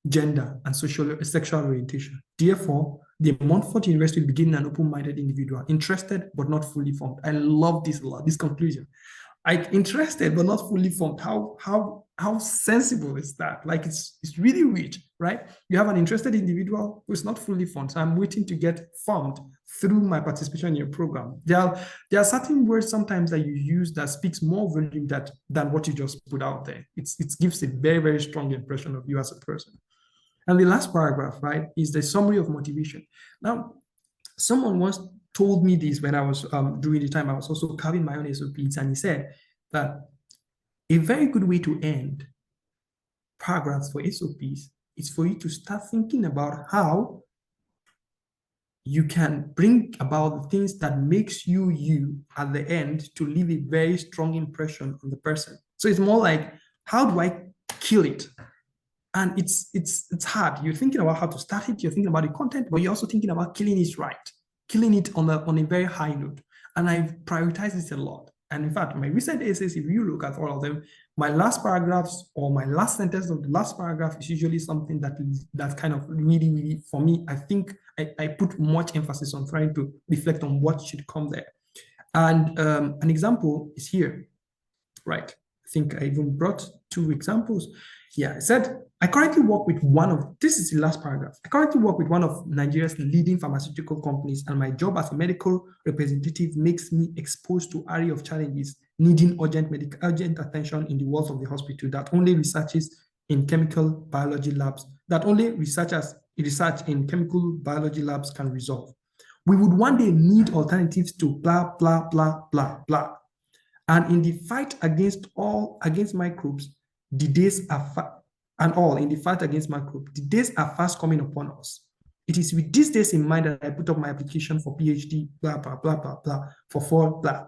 gender, and sexual orientation. Therefore, the Montfort University will begin an open-minded individual, interested but not fully formed. I love this a lot, this conclusion. Interested but not fully formed. How sensible is that? Like it's really rich, right? You have an interested individual who's not fully formed. So I'm waiting to get formed through my participation in your program. There are certain words sometimes that you use that speaks more volume than what you just put out there. It gives a very, very strong impression of you as a person. And the last paragraph, right, is the summary of motivation. Now, someone once told me this when I was during the time I was also carving my own SOPs, and he said that a very good way to end paragraphs for SOPs is for you to start thinking about how you can bring about the things that makes you at the end to leave a very strong impression on the person. So it's more like, how do I kill it? And it's hard. You're thinking about how to start it, you're thinking about the content, but you're also thinking about killing it right, killing it on a very high note. And I prioritize this a lot. And in fact, my recent essays, if you look at all of them, my last paragraphs or my last sentence of the last paragraph is usually something that kind of really, really, for me, I think I put much emphasis on trying to reflect on what should come there. And an example is here, right? I think I even brought 2 examples. Yeah, I said, I currently work with this is the last paragraph. I currently work with one of Nigeria's leading pharmaceutical companies, and my job as a medical representative makes me exposed to an array of challenges needing urgent attention in the walls of the hospital that only research in chemical biology labs can resolve. We would one day need alternatives to blah, blah, blah, blah, blah. And in the fight against microbes, the days are the days are fast coming upon us. It is with these days in mind that I put up my application for PhD, blah, blah, blah, blah, blah, for 4, blah.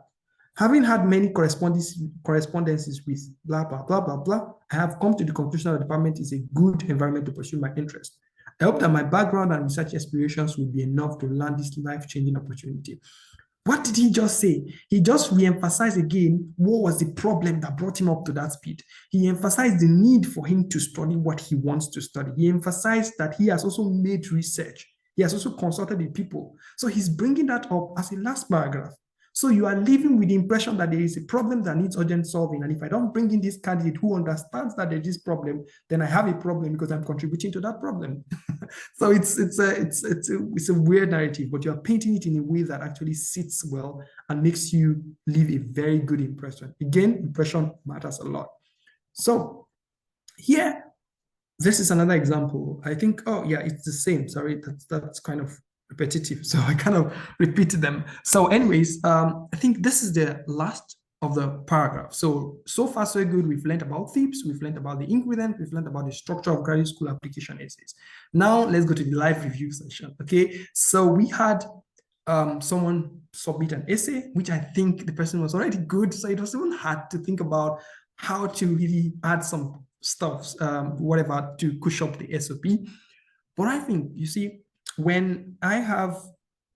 Having had many correspondences with blah, blah, blah, blah, blah, I have come to the conclusion that the department is a good environment to pursue my interest. I hope that my background and research aspirations will be enough to land this life-changing opportunity. What did he just say? He just re-emphasized again what was the problem that brought him up to that speed. He emphasized the need for him to study what he wants to study. He emphasized that he has also made research. He has also consulted with people. So he's bringing that up as a last paragraph. So you are living with the impression that there is a problem that needs urgent solving. And if I don't bring in this candidate who understands that there's this problem, then I have a problem because I'm contributing to that problem. So it's a weird narrative, but you are painting it in a way that actually sits well and makes you leave a very good impression. Again, impression matters a lot. So here, this is another example. I think, oh yeah, it's the same. Sorry, that's kind of repetitive. So I kind of repeated them. So anyways, I think this is the last of the paragraph. So far so good. We've learned about tips, we've learned about the ingredient, we've learned about the structure of graduate school application essays. Now let's go to the live review session. Okay, so we had someone submit an essay, which I think the person was already good, so it was even hard to think about how to really add some stuff, whatever, to push up the SOP. But I think, you see, when I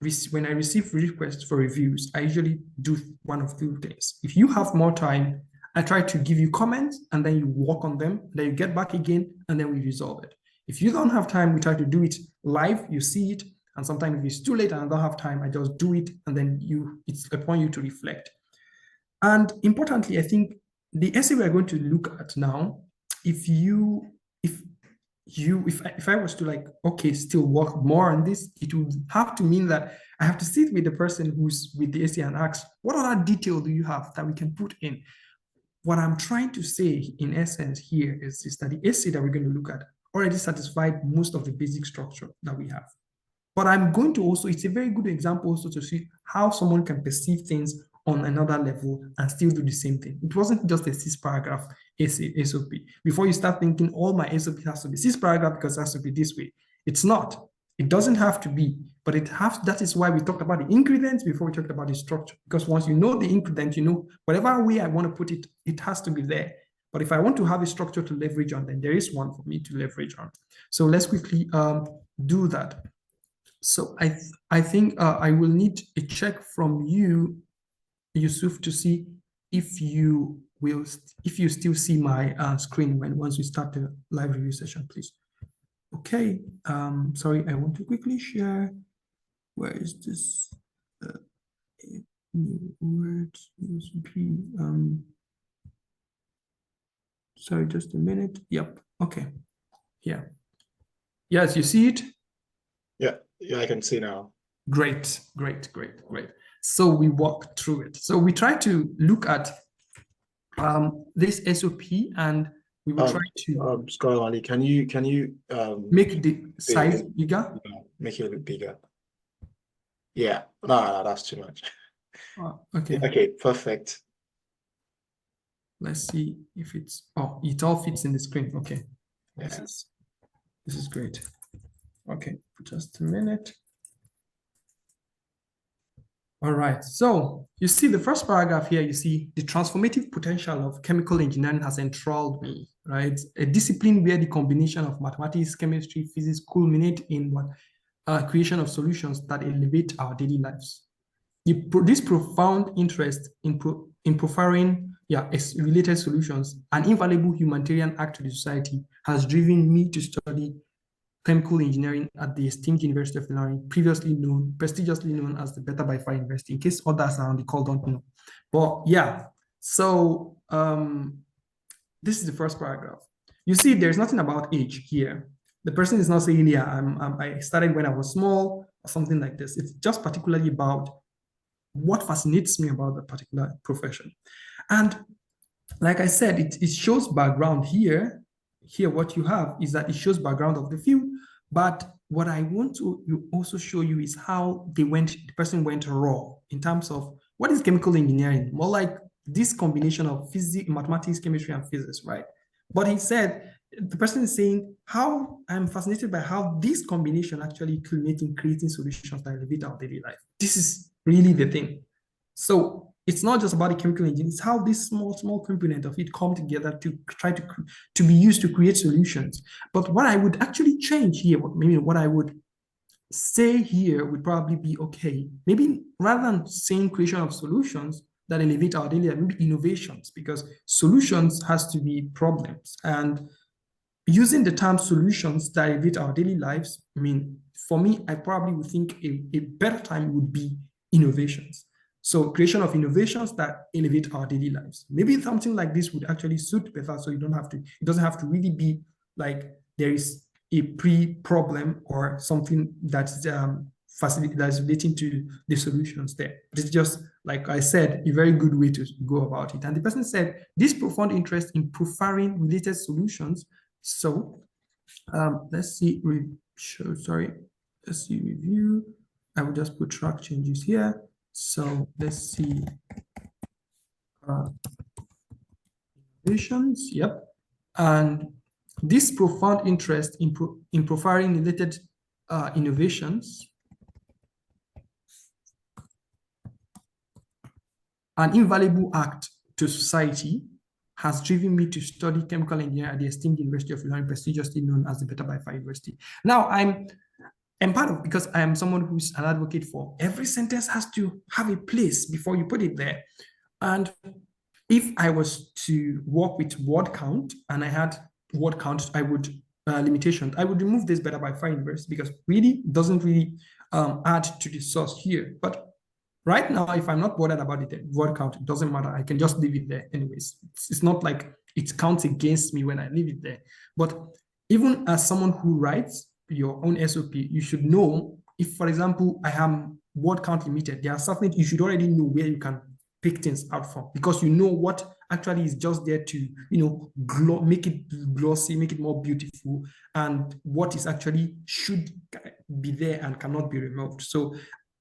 receive requests for reviews, I usually do one of 2 things. If you have more time, I try to give you comments and then you work on them, then you get back again, and then we resolve it. If you don't have time, we try to do it live, you see it, and sometimes if it's too late and I don't have time, I just do it, and then it's upon you to reflect. And importantly, I think the essay we're going to look at now, if I was to like, okay, still work more on this, it would have to mean that I have to sit with the person who's with the essay and ask, what other detail do you have that we can put in? what I'm trying to say in essence here is that the essay that we're going to look at already satisfied most of the basic structure that we have. But I'm going to also, it's a very good example also to see how someone can perceive things on another level and still do the same thing. It wasn't just a 6-paragraph SOP. Before you start thinking all my SOP has to be 6 paragraphs because it has to be this way. It's not. It doesn't have to be, but that is why we talked about the ingredients before we talked about the structure. Because once you know the ingredient, you know, whatever way I want to put it, it has to be there. But if I want to have a structure to leverage on, then there is one for me to leverage on. So let's quickly do that. So I think I will need a check from you, Yusuf, to see if you still see my screen once we start the live review session, please. Okay. Sorry, I want to quickly share. Where is this? New words. Sorry, just a minute. Yep. Okay. Yeah. Yes, you see it? Yeah, I can see now. Great. So we walk through it. So we try to look at this SOP, and we will try to Scholar Ali, can you make the size bigger? Make it a little bigger. Yeah, no, that's too much. Okay. Okay, perfect. Let's see if it's it all fits in the screen. Okay. Yeah. This is great. Okay, just a minute. All right, so you see the first paragraph here, you see the transformative potential of chemical engineering has enthralled me, right? A discipline where the combination of mathematics, chemistry, physics culminate in creation of solutions that elevate our daily lives. This profound interest in proffering related solutions, an invaluable humanitarian act to the society, has driven me to study chemical engineering at the esteemed University of Ilorin, prestigiously known as the Better by Far University, in case others are on the call don't know. But yeah, so this is the first paragraph. You see, there's nothing about age here. The person is not saying, yeah, I started when I was small or something like this. It's just particularly about what fascinates me about the particular profession. And like I said, it shows background here. Here, what you have is that it shows background of the field, but what I want to also show you is how the person went raw in terms of what is chemical engineering, more like this combination of physics, mathematics, chemistry, and physics, right? But he said, the person is saying how I'm fascinated by how this combination actually culminates in creating solutions that elevate our daily life. This is really the thing. So it's not just about the chemical engine, it's how this small component of it come together to try to be used to create solutions. But what I would actually change here, maybe what I would say here would probably be, okay, maybe rather than saying creation of solutions that elevate our daily life, maybe innovations, because solutions has to be problems. And using the term solutions that elevate our daily lives, I mean, for me, I probably would think a better time would be innovations. So creation of innovations that elevate our daily lives. Maybe something like this would actually suit better, so it doesn't have to really be like there is a pre-problem or something that's relating to the solutions there. It's just, like I said, a very good way to go about it. And the person said, this profound interest in profiling related solutions. So let's see, let's see review. I will just put track changes here. So let's see, innovations, yep. And this profound interest in profiling related innovations, an invaluable act to society, has driven me to study chemical engineering at the esteemed University of Ilorin, prestigiously known as the Better by Far University. Now, I'm part of, because I am someone who's an advocate for every sentence has to have a place before you put it there. And if I was to work with word count and I had word count, I would limitation, I would remove this Better by Far University, because really doesn't really add to the source here. But right now, if I'm not bothered about it, word count, it doesn't matter. I can just leave it there anyways. It's not like it counts against me when I leave it there. But even as someone who writes your own SOP, you should know if, for example, I am word count limited, there are something you should already know where you can pick things out from, because you know what actually is just there to, make it glossy, make it more beautiful, and what is actually should be there and cannot be removed. So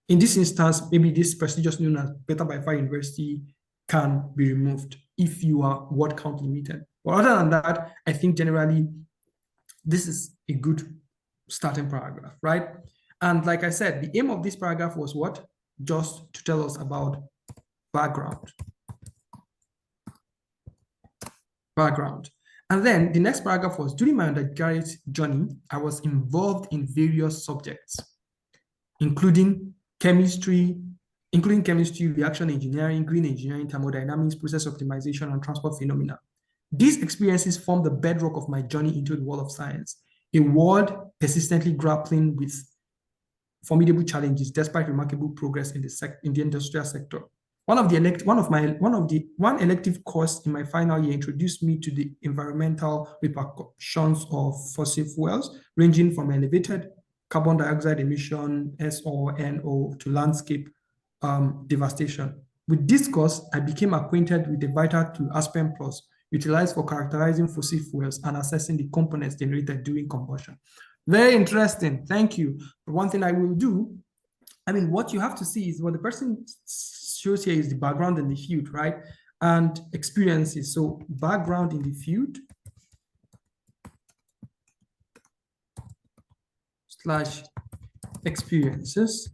in this instance, maybe this prestigious known as Beta by Far University can be removed if you are word count limited. But other than that, I think generally this is a good starting paragraph, right? And like I said, the aim of this paragraph was what? Just to tell us about background. And then the next paragraph was, during my undergraduate journey, I was involved in various subjects, including chemistry, reaction engineering, green engineering, thermodynamics, process optimization, and transport phenomena. These experiences formed the bedrock of my journey into the world of science, a world persistently grappling with formidable challenges despite remarkable progress in the industrial sector. One elective course in my final year introduced me to the environmental repercussions of fossil fuels, ranging from elevated carbon dioxide emission, SO, to landscape devastation. With this course, I became acquainted with the vital tool Aspen Plus, utilized for characterizing fossil fuels and assessing the components generated during combustion. Very interesting. Thank you. But one thing I will do, what you have to see is what the person shows here is the background in the field, right? And experiences. So background in the field / experiences.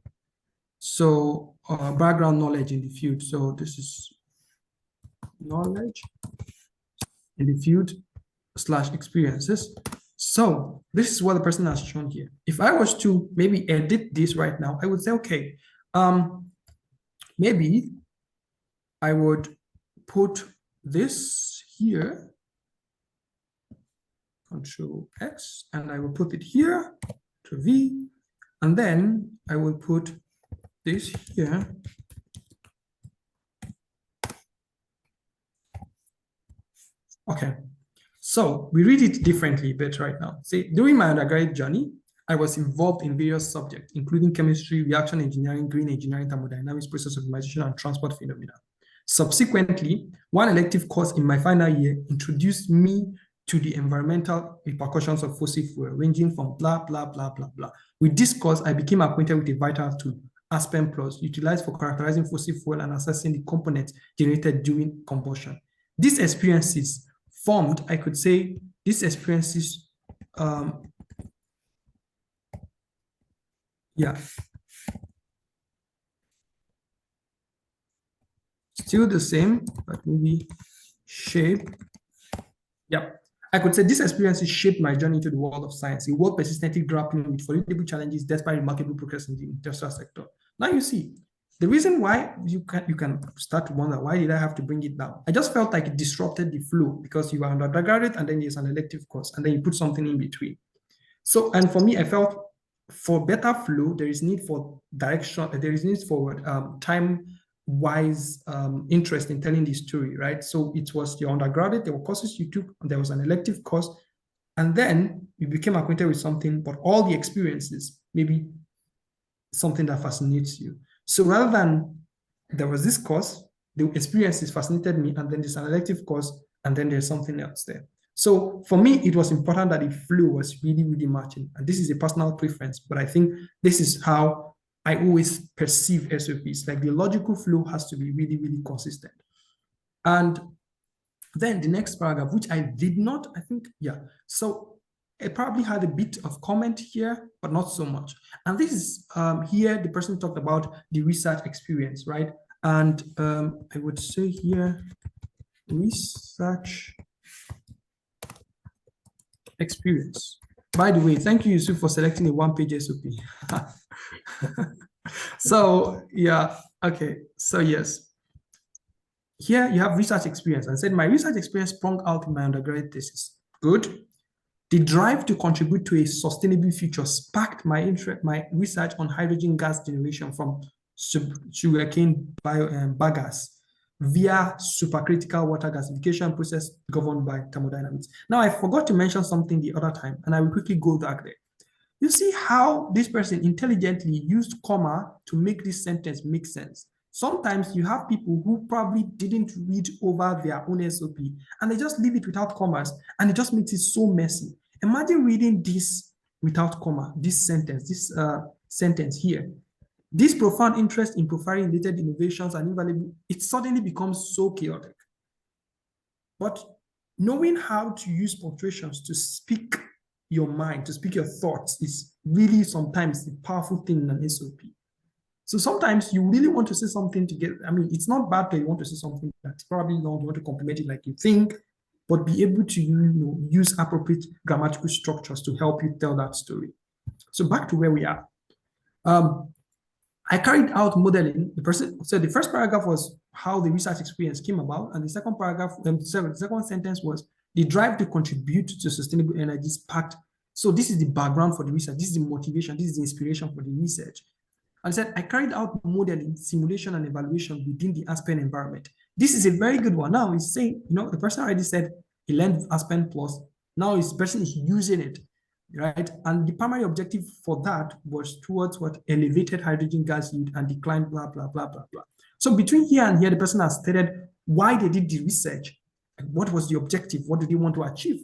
So background knowledge in the field. So this is knowledge in the field / experiences. So this is what the person has shown here. If I was to maybe edit this right now, I would say, okay, maybe I would put this here, Control X, and I will put it here to V, and then I will put this here. Okay. So we read it differently a bit right now. See, during my undergraduate journey, I was involved in various subjects, including chemistry, reaction engineering, green engineering, thermodynamics, process optimization, and transport phenomena. Subsequently, one elective course in my final year introduced me to the environmental repercussions of fossil fuel, ranging from blah, blah, blah, blah, blah. With this course, I became acquainted with a vital tool, Aspen Plus, utilized for characterizing fossil fuel and assessing the components generated during combustion. These experiences formed, I could say, these experiences, still the same, but maybe shape. Yeah, I could say this experiences shaped my journey into the world of science, a world persistently grappling with formidable challenges despite remarkable progress in the industrial sector. Now you see, the reason why you can start to wonder, why did I have to bring it down? I just felt like it disrupted the flow because you are undergraduate and then there's an elective course and then you put something in between. So, and for me, I felt for better flow, there is need for direction, there is need for time-wise interest in telling the story, right? So it was your undergraduate, there were courses you took, and there was an elective course, and then you became acquainted with something, but all the experiences, maybe something that fascinates you. So rather than there was this course, the experiences fascinated me, and then there's an elective course, and then there's something else there. So for me, it was important that the flow was really, really matching. And this is a personal preference, but I think this is how I always perceive SOPs. Like the logical flow has to be really, really consistent. And then the next paragraph, which I did not, I think, yeah. So it probably had a bit of comment here, but not so much. And this is here, the person talked about the research experience, right? And I would say here, research experience. By the way, thank you, Yusuf, for selecting a one-page SOP. So, yeah, okay. So, yes. Here you have research experience. I said my research experience sprung out in my undergraduate thesis. Good. The drive to contribute to a sustainable future sparked my interest, my research on hydrogen gas generation from sugarcane bagasse via supercritical water gasification process governed by thermodynamics. Now, I forgot to mention something the other time, and I will quickly go back there. You see how this person intelligently used comma to make this sentence make sense. Sometimes you have people who probably didn't read over their own SOP and they just leave it without commas and it just makes it so messy. Imagine reading this without comma, this sentence here. This profound interest in profiling related innovations and invaluable, it suddenly becomes so chaotic. But knowing how to use punctuations to speak your mind, to speak your thoughts is really sometimes the powerful thing in an SOP. So sometimes you really want to say something to get, I mean, it's not bad that you want to say something that's probably long, you want to complement it like you think, but be able to use appropriate grammatical structures to help you tell that story. So back to where we are. I carried out modeling. So the first paragraph was how the research experience came about, and the second paragraph, the second sentence was the drive to contribute to sustainable energy sparked. So this is the background for the research. This is the motivation. This is the inspiration for the research. And I said, I carried out modeling, simulation, and evaluation within the Aspen environment. This is a very good one. Now he's saying, the person already said he learned Aspen Plus. Now this person is using it, right? And the primary objective for that was towards what elevated hydrogen gas yield and decline, blah, blah, blah, blah, blah. So between here and here, the person has stated why they did the research, and what was the objective, what did they want to achieve,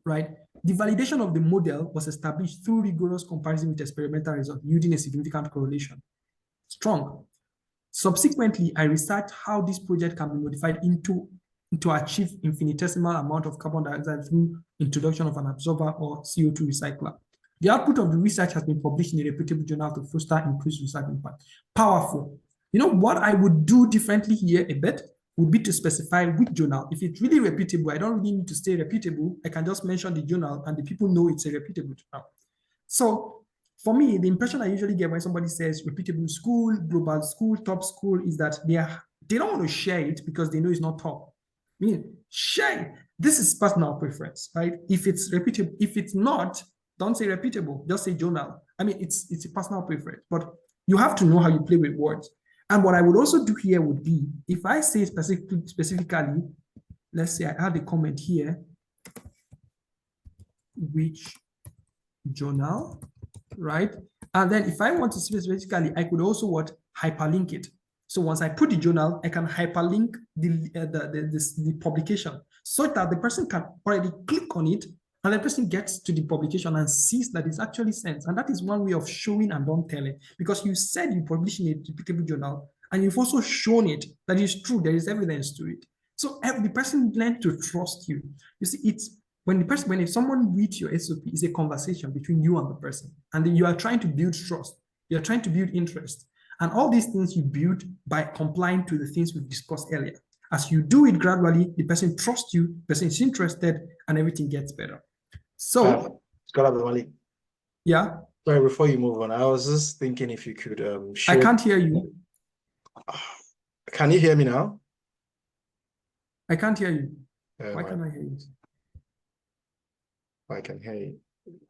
right? The validation of the model was established through rigorous comparison with experimental results, yielding a significant correlation. Strong. Subsequently, I researched how this project can be modified to achieve infinitesimal amount of carbon dioxide through introduction of an absorber or CO2 recycler. The output of the research has been published in a reputable journal to foster increased research impact. Powerful. What I would do differently here a bit would be to specify which journal. If it's really reputable, I don't really need to say reputable. I can just mention the journal and the people know it's a reputable journal. So for me, the impression I usually get when somebody says reputable school, global school, top school is that they don't want to share it because they know it's not top. I mean, share. This is personal preference, right? If it's reputable, if it's not, don't say reputable, just say journal. I mean, it's a personal preference, but you have to know how you play with words. And what I would also do here would be, if I say specifically, let's say I add a comment here, which journal, right? And then if I want to specifically, I could also hyperlink it. So once I put the journal, I can hyperlink the publication so that the person can already click on it and the person gets to the publication and sees that it's actually sent. And that is one way of showing and don't telling, because you said you publish in a reputable journal and you've also shown it that it's true, there is evidence to it. So the person learned to trust you. You see, it's if someone reads your SOP, it's a conversation between you and the person. And then you are trying to build trust. You're trying to build interest. And all these things you build by complying to the things we've discussed earlier. As you do it gradually, the person trusts you, the person is interested, and everything gets better. So, yeah. Sorry, before you move on, I was just thinking if you could I can't hear you. Can you hear me now? I can't hear you. Why can't I hear you? I can hear you.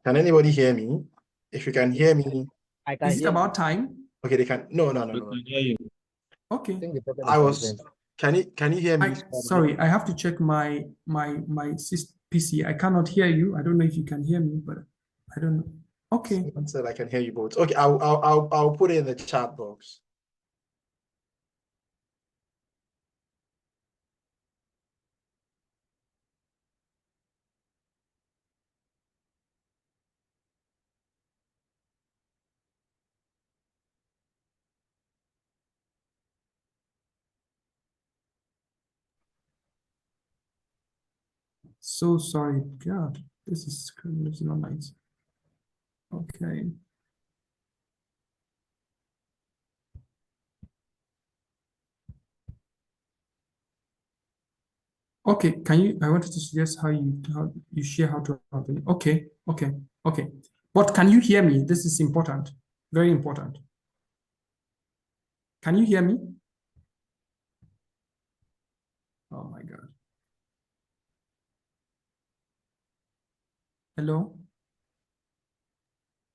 Can anybody hear me? If you can hear me, I can. Is it about time? Okay, they can. No. We can hear you. Okay. Can you hear me? Sorry, I have to check my PC. I cannot hear you. I don't know if you can hear me, but I don't know. Okay. Someone said I can hear you both. Okay, I'll put it in the chat box. So sorry. God, this is not nice. Okay. Okay, I wanted to suggest how you share how to happen. Okay. But can you hear me? This is important, very important. Can you hear me? Oh my God. Hello?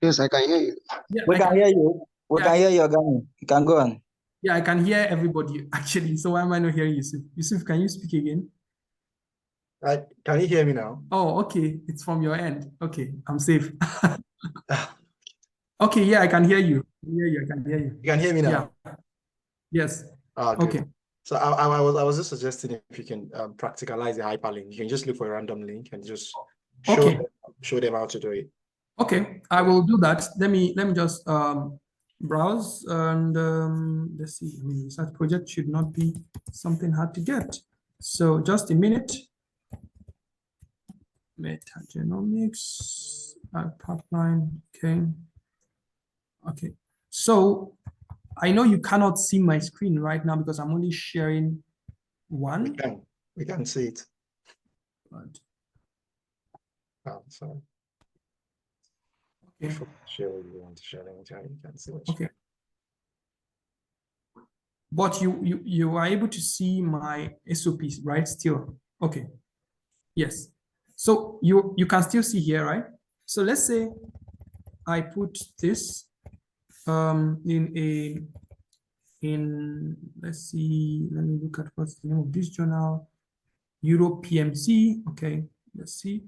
Yes, I can hear you. Yeah, We can hear you. We can hear you again. You can go on. Yeah, I can hear everybody actually. So why am I not hearing Yusuf? Yusuf, can you speak again? Can you hear me now? Oh, okay. It's from your end. Okay, I'm safe. Okay, yeah, I can hear you. I can hear you. You can hear me now? Yeah. Yes. Good. Okay. So I was just suggesting if you can practicalize the hyperlink, you can just look for a random link and just show them how to do it. Okay, I will do that. Let me just browse and let's see. I mean, research project should not be something hard to get. So just a minute. Metagenomics pipeline. Okay. Okay. So I know you cannot see my screen right now because I'm only sharing one. We can see it. But, oh, sorry. okay. Share what you want to share. You can see what. Okay. But you are able to see my SOPs, right? Still. Okay. Yes. So you can still see here, right? So let's say I put this let's see, let me look at what's the name of this journal. Europe PMC. Okay, let's see.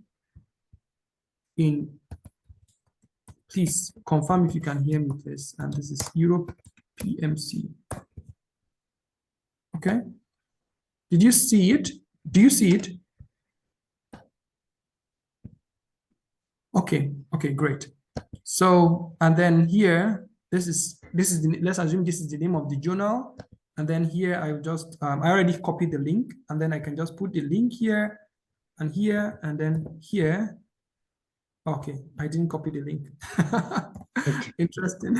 Please confirm if you can hear me, please. And this is Europe PMC. Okay. Did you see it? Do you see it? Okay. Okay, great. So, and then here, let's assume this is the name of the journal. And then here I will just, I already copied the link, and then I can just put the link here, and then here. Okay, I didn't copy the link. Interesting.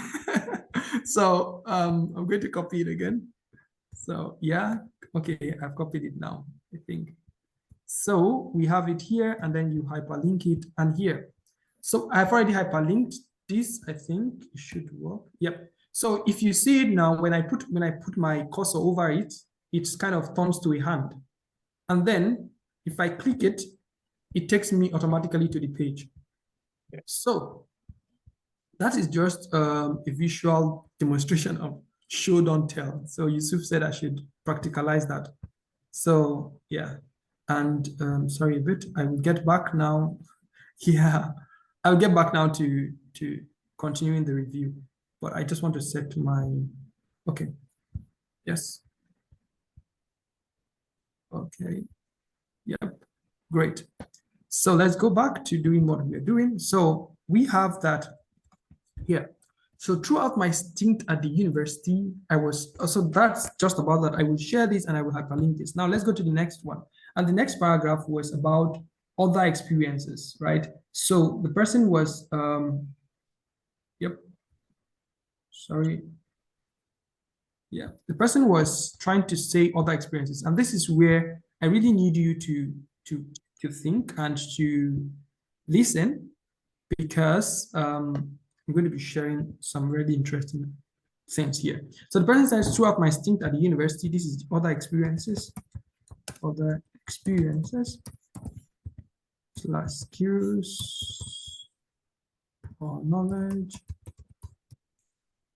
So I'm going to copy it again. So yeah, okay, I've copied it now, I think. So we have it here, and then you hyperlink it, and here. So I've already hyperlinked this. I think it should work. Yep. So if you see it now, when I put my cursor over it, it kind of turns to a hand. And then if I click it, it takes me automatically to the page. Yeah. So that is just a visual demonstration of show, don't tell. So Yusuf said I should practicalize that. So yeah, and sorry a bit, I will get back now. Yeah, I'll get back now to continuing the review, but I just want to set my, okay, yes. Okay, yep, great. So let's go back to doing what we're doing. So we have that here. So throughout my stint at the university, so that's just about that. I will share this and I will hyperlink this. Now let's go to the next one. And the next paragraph was about other experiences, right? So the person was, yep, sorry. Yeah, the person was trying to say other experiences. And this is where I really need you to think and to listen, because I'm going to be sharing some really interesting things here. So the person says, throughout my stint at the university, this is the other experiences / skills or knowledge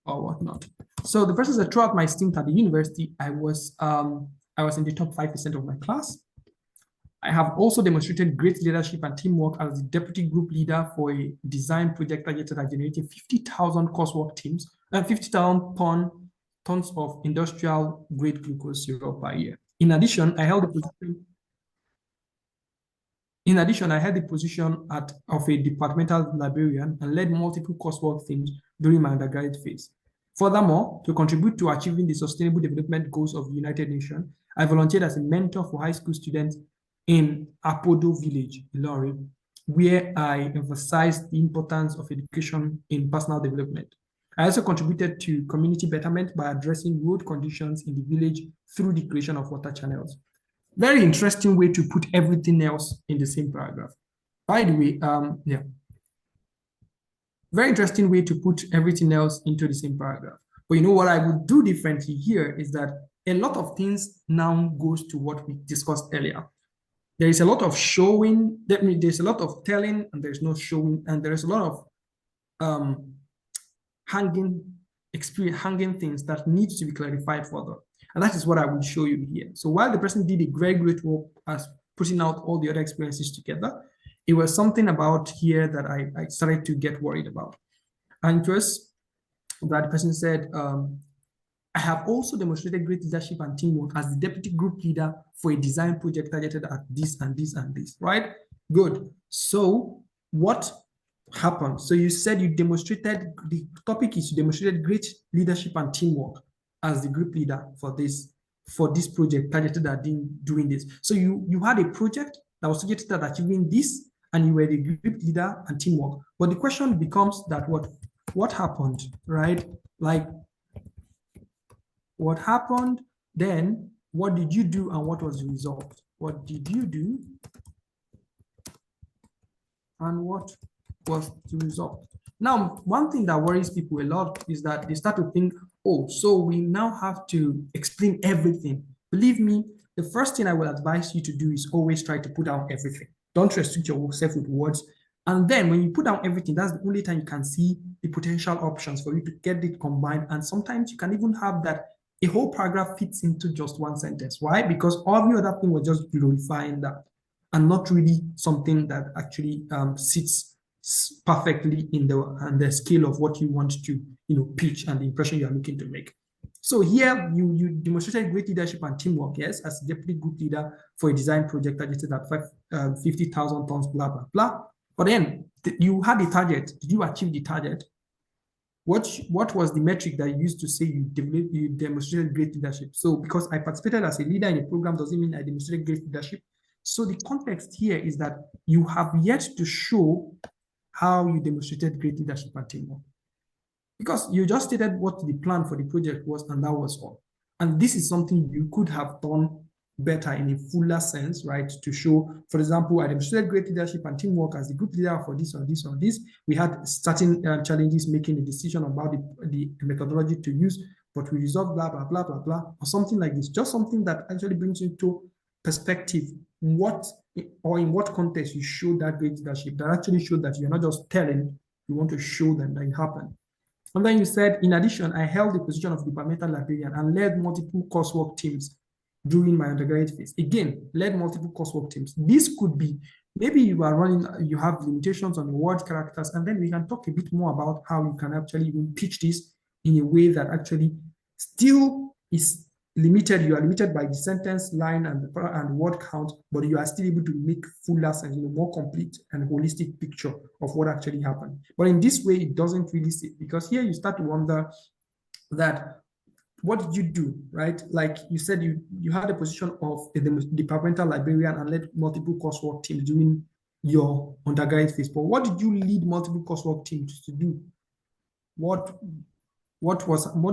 or whatnot. So the person said, throughout my stint at the university, I was in the top 5% of my class. I have also demonstrated great leadership and teamwork as the deputy group leader for a design project targeted at generating 50,000 coursework teams and 50,000 tons of industrial grade glucose syrup per year. In addition, I held the position of a departmental librarian and led multiple coursework themes during my undergraduate phase. Furthermore, to contribute to achieving the Sustainable Development Goals of the United Nations, I volunteered as a mentor for high school students in Apodo village, Ilorin, where I emphasized the importance of education in personal development. I also contributed to community betterment by addressing road conditions in the village through the creation of water channels. Very interesting way to put everything else in the same paragraph. By the way, yeah. Very interesting way to put everything else into the same paragraph. But you know what I would do differently here is that a lot of things now goes to what we discussed earlier. There is a lot of showing, there's a lot of telling, and there's no showing, and there's a lot of hanging things that need to be clarified further. And that is what I will show you here. So while the person did a very great work as putting out all the other experiences together, it was something about here that I started to get worried about. And it was that the person said, I have also demonstrated great leadership and teamwork as the deputy group leader for a design project targeted at this and this and this, right? Good. So what happened? So you said you demonstrated, the topic is you demonstrated great leadership and teamwork as the group leader for this project targeted at doing this. So you had a project that was targeted at achieving this, and you were the group leader and teamwork. But the question becomes that what happened, right? Like, what happened then? What did you do and what was the result? What did you do and what was the result? Now, one thing that worries people a lot is that they start to think, oh, so we now have to explain everything. Believe me, the first thing I will advise you to do is always try to put down everything. Don't restrict yourself with words. And then when you put down everything, that's the only time you can see the potential options for you to get it combined. And sometimes you can even have that a whole paragraph fits into just one sentence. Why? Because all the other thing was just glorifying that and not really something that actually sits perfectly in the scale of what you want to pitch and the impression you are looking to make. So here you demonstrated great leadership and teamwork, yes, as deputy group leader for a design project targeted at 50,000 tons, blah, blah, blah. But then you had a target. Did you achieve the target? What was the metric that you used to say you demonstrated great leadership? So because I participated as a leader in a program doesn't mean I demonstrated great leadership. So the context here is that you have yet to show how you demonstrated great leadership and teamwork. Because you just stated what the plan for the project was, and that was all. And this is something you could have done better in a fuller sense, right? To show, for example, I demonstrated great leadership and teamwork as the group leader for this or this or this. We had certain challenges making a decision about the methodology to use, but we resolved blah, blah, blah, blah, blah, or something like this. Just something that actually brings into perspective what or in what context you show that great leadership, that actually showed that you're not just telling, you want to show them that it happened. And then you said, in addition, I held the position of departmental librarian and led multiple coursework teams during my undergraduate phase. Again, led multiple coursework teams. This could be, maybe you have limitations on the word characters, and then we can talk a bit more about how you can actually even pitch this in a way that actually still is limited. You are limited by the sentence, line, and word count, but you are still able to make fuller sense, more complete and holistic picture of what actually happened. But in this way, it doesn't really sit, because here you start to wonder that what did you do, right? Like you said, you had a position of a departmental librarian and led multiple coursework teams during your undergraduate phase. But what did you lead multiple coursework teams to do? What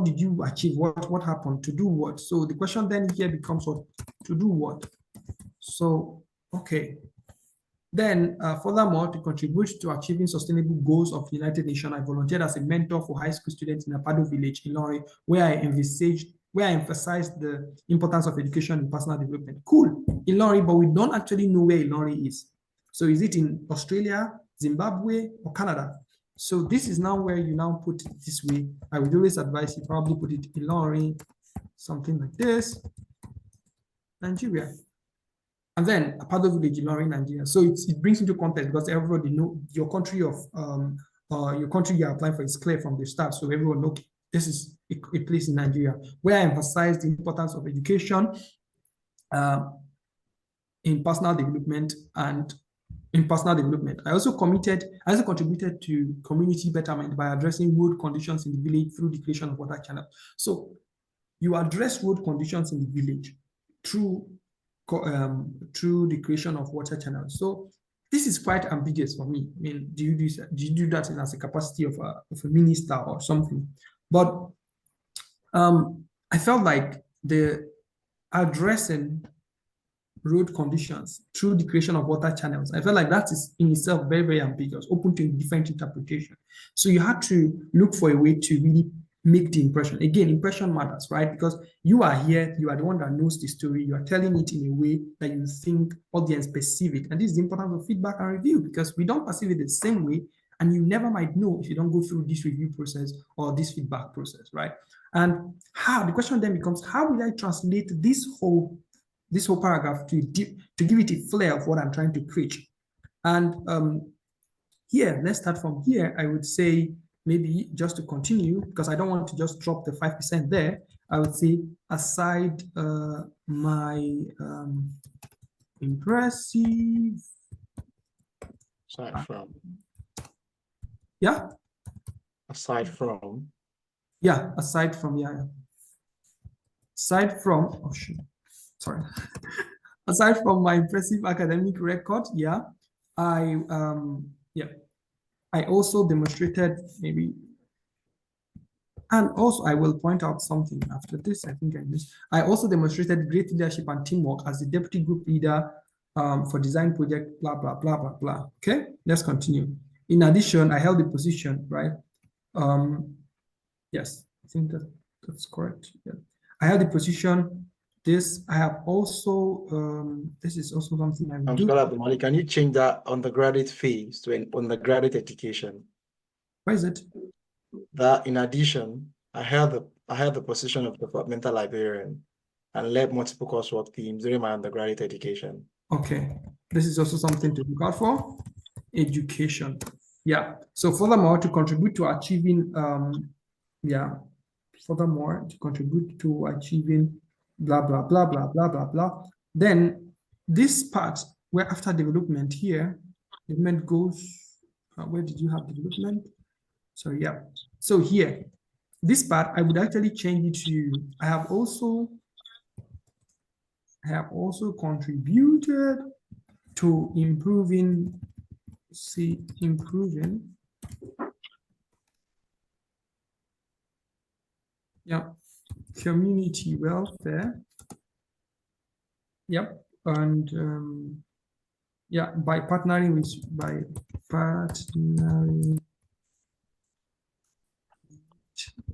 did you achieve? What happened? To do what? So the question then here becomes what? To do what? So, okay. Then, furthermore, to contribute to achieving sustainable goals of the United Nations, I volunteered as a mentor for high school students in Apado village, Ilorin, where I emphasized the importance of education and personal development. Cool, Ilorin, but we don't actually know where Ilorin is. So is it in Australia, Zimbabwe, or Canada? So this is now where you now put it this way. I would always advise you probably put it Ilorin, something like this, Nigeria. And then Apado village, Ilorin, Nigeria. So it brings into context because everybody know your country of your country you are applying for is clear from the start. So everyone knows this is a place in Nigeria where I emphasize the importance of education in personal development and in personal development. I also contributed to community betterment by addressing road conditions in the village through the creation of water channels. So you address road conditions in the village through the creation of water channels. So this is quite ambiguous for me. I mean, do you do that as a capacity of a minister or something? But I felt like the addressing road conditions through the creation of water channels, I felt like that is in itself very, very ambiguous, open to different interpretation. So you had to look for a way to really make the impression. Again, impression matters, right? Because you are here, you are the one that knows the story, you are telling it in a way that you think audience perceive it. And this is the importance of feedback and review, because we don't perceive it the same way, and you never might know if you don't go through this review process or this feedback process, right? And the question then becomes, how will I translate this whole paragraph to give it a flair of what I'm trying to preach? And here, let's start from here. I would say maybe just to continue, because I don't want to just drop the 5% there, I would say aside my impressive. Aside from. Yeah. Aside from. Yeah, aside from, yeah. Aside from, oh shit, sorry. Aside from my impressive academic record, yeah, I also demonstrated maybe, and also I will point out something after this. I think I missed. I also demonstrated great leadership and teamwork as the deputy group leader for design project, blah, blah, blah, blah, blah. Okay, let's continue. In addition, I held the position, right? Yes, I think that's correct. Yeah. I held the position. I have also, this is also something I do. Can you change that undergraduate phase to an undergraduate education? Why is it? That in addition, I held the position of departmental librarian and led multiple coursework teams during my undergraduate education. Okay, this is also something to look out for. Education. Yeah. So furthermore, to contribute to achieving, furthermore, to contribute to achieving blah, blah, blah, blah, blah, blah, blah. Then this part where after development here, development goes, where did you have development? So yeah. So here, this part, I would actually change it to, I have also contributed to improving, yeah, community welfare. Yep. And yeah, by partnering with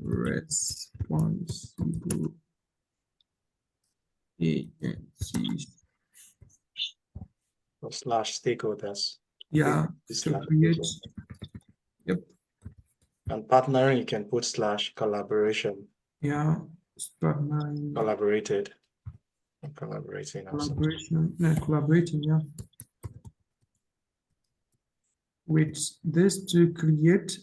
responsible agencies / stakeholders. Yeah, to create. Yep. And partnering, you can put / collaboration. Yeah, partnering. Collaborated. Collaborating. Collaboration. No, collaborating. Yeah. With this to create,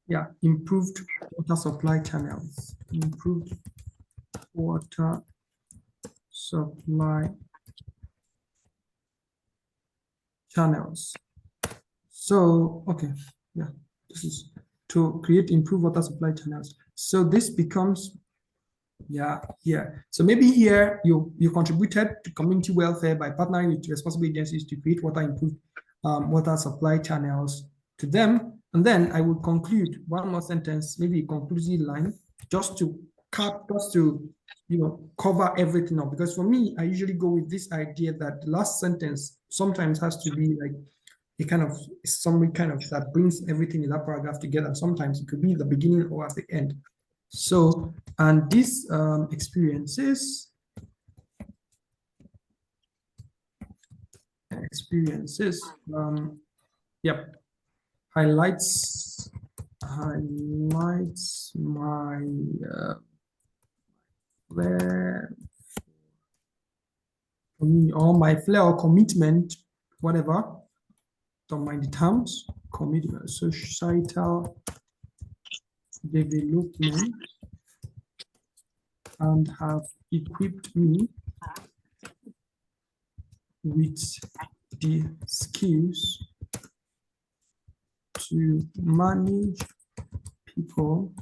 yeah, improved water supply channels. Improved water supply channels. So, okay, yeah, this is to create improved water supply channels. So this becomes, yeah. So maybe here you contributed to community welfare by partnering with responsible agencies to create improved water supply channels to them. And then I will conclude one more sentence, maybe a conclusive line, just to cover everything up. Because for me, I usually go with this idea that the last sentence sometimes has to be like a kind of summary that brings everything in that paragraph together. Sometimes it could be the beginning or at the end. So, and these experiences yep, highlights my flair for me, or my flair or commitment, whatever. Don't mind the terms. Commitment, societal development, and have equipped me with the skills to manage people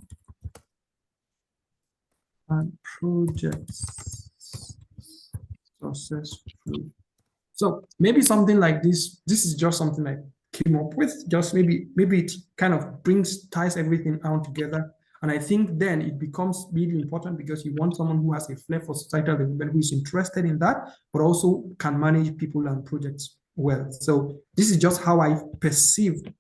and projects successfully. So maybe something like this. This is just something I came up with. Just maybe it kind of ties everything out together. And I think then it becomes really important because you want someone who has a flair for societal development, who is interested in that, but also can manage people and projects well. So this is just how I perceived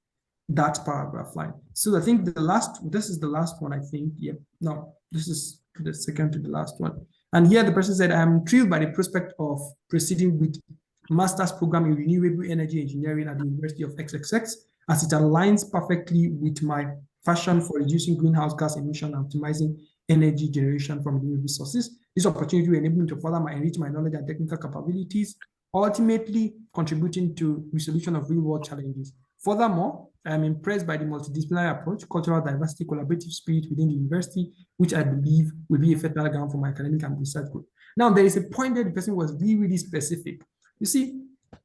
that paragraph line. So I think this is the last one, I think. Yeah, no, this is the second to the last one. And here the person said, I'm thrilled by the prospect of proceeding with master's program in renewable energy engineering at the University of XXX, as it aligns perfectly with my passion for reducing greenhouse gas emission and optimizing energy generation from renewable sources. This opportunity will enable me to further enrich my knowledge and technical capabilities, ultimately contributing to resolution of real-world challenges. Furthermore, I'm impressed by the multidisciplinary approach, cultural diversity, collaborative spirit within the university, which I believe will be a fertile ground for my academic and research group. Now, there is a point that the person was really, really specific. You see,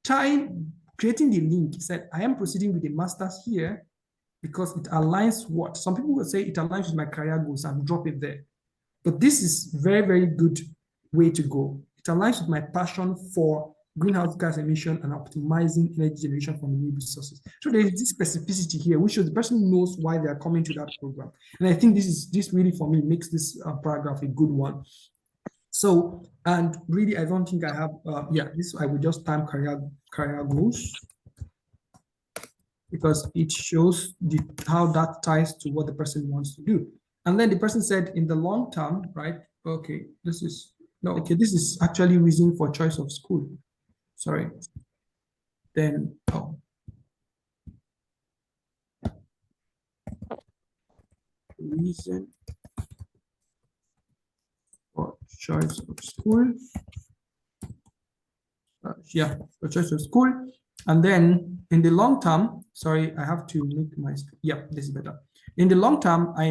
creating the link, he said, I am proceeding with a master's here because it aligns what? Some people would say it aligns with my career goals and drop it there. But this is very, very good way to go. It aligns with my passion for greenhouse gas emission and optimizing energy generation from renewable sources. So there is this specificity here, which shows the person knows why they are coming to that program. And I think this really, for me, makes this paragraph a good one. So, and really, I don't think I have, I will just time career goals, because it shows how that ties to what the person wants to do. And then the person said, in the long term, right? Okay, this is actually reason for choice of school. Sorry. Then, reason for choice of school. For choice of school. And then in the long term, sorry, I have to make my, this is better. In the long term, I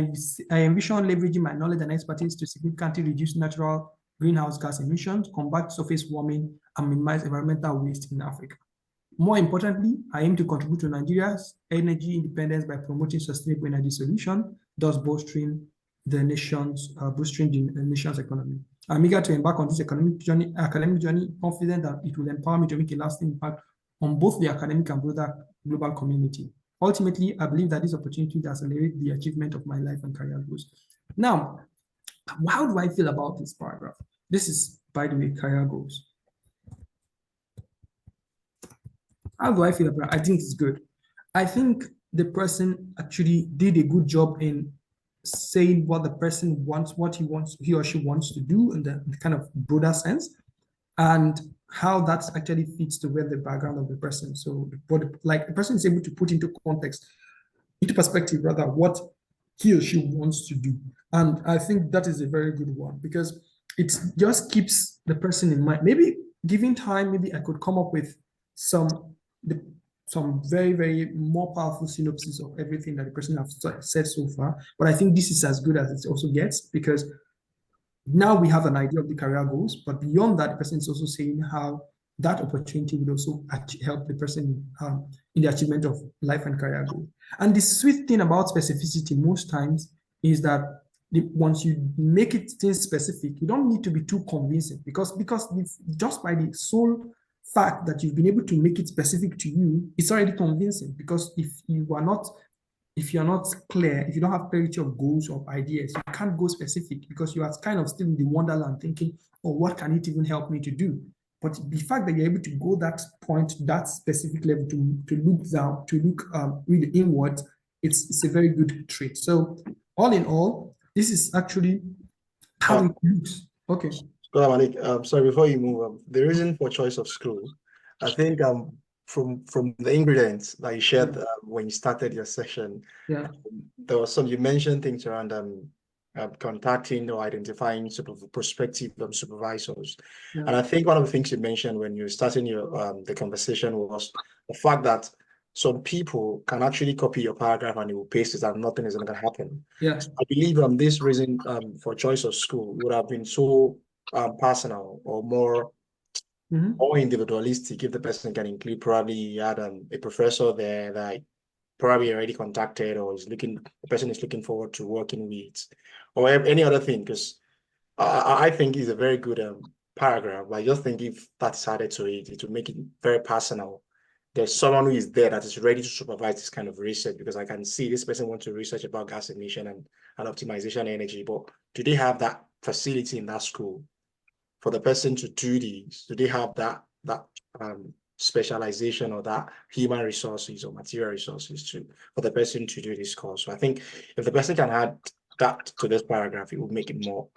envision leveraging my knowledge and expertise to significantly reduce natural greenhouse gas emissions, combat surface warming, and minimize environmental waste in Africa. More importantly, I aim to contribute to Nigeria's energy independence by promoting sustainable energy solutions, thus boosting the nation's economy. I'm eager to embark on this academic journey, confident that it will empower me to make a lasting impact on both the academic and broader global community. Ultimately, I believe that this opportunity will accelerate the achievement of my life and career goals. Now, how do I feel about this paragraph? This is, by the way, career goals. How do I feel about it? I think it's good. I think the person actually did a good job in saying what the person wants, what he or she wants to do in the kind of broader sense, and how that actually fits to where the background of the person. So, like the person is able to put into context, into perspective rather, what he or she wants to do. And I think that is a very good one, because it just keeps the person in mind. Maybe given time, maybe I could come up with some very, very more powerful synopsis of everything that the person has said so far. But I think this is as good as it also gets, because now we have an idea of the career goals, but beyond that, the person is also saying how that opportunity would also help the person in the achievement of life and career goals. And the sweet thing about specificity most times is that once you make it specific, you don't need to be too convincing, because just by the sole fact that you've been able to make it specific to you, it's already convincing. Because if you're not clear, if you don't have clarity of goals or ideas, you can't go specific, because you are kind of still in the wonderland thinking, oh, what can it even help me to do? But the fact that you're able to go that point, that specific level, to look down, to look really inward, it's a very good trait. So all in all, this is actually how it looks. Okay. Well, Malik, sorry, before you move, the reason for choice of school, I think from the ingredients that you shared when you started your session, there was you mentioned things around contacting or identifying sort of prospective supervisors. And I think one of the things you mentioned when you were starting your the conversation was the fact that some people can actually copy your paragraph and you will paste it and nothing is going to happen. Yes. I believe this reason for choice of school would have been so personal or more individualistic if the person can include, probably you had a professor there that probably already contacted or the person is looking forward to working with, or any other thing, because I think it's a very good paragraph. I just think if that's added to it, it will make it very personal. There's someone who is there that is ready to supervise this kind of research, because I can see this person wants to research about gas emission and optimization energy, but do they have that facility in that school for the person to do these? Do they have that specialization or that human resources or material resources for the person to do this course? So I think if the person can add that to this paragraph, it would make it more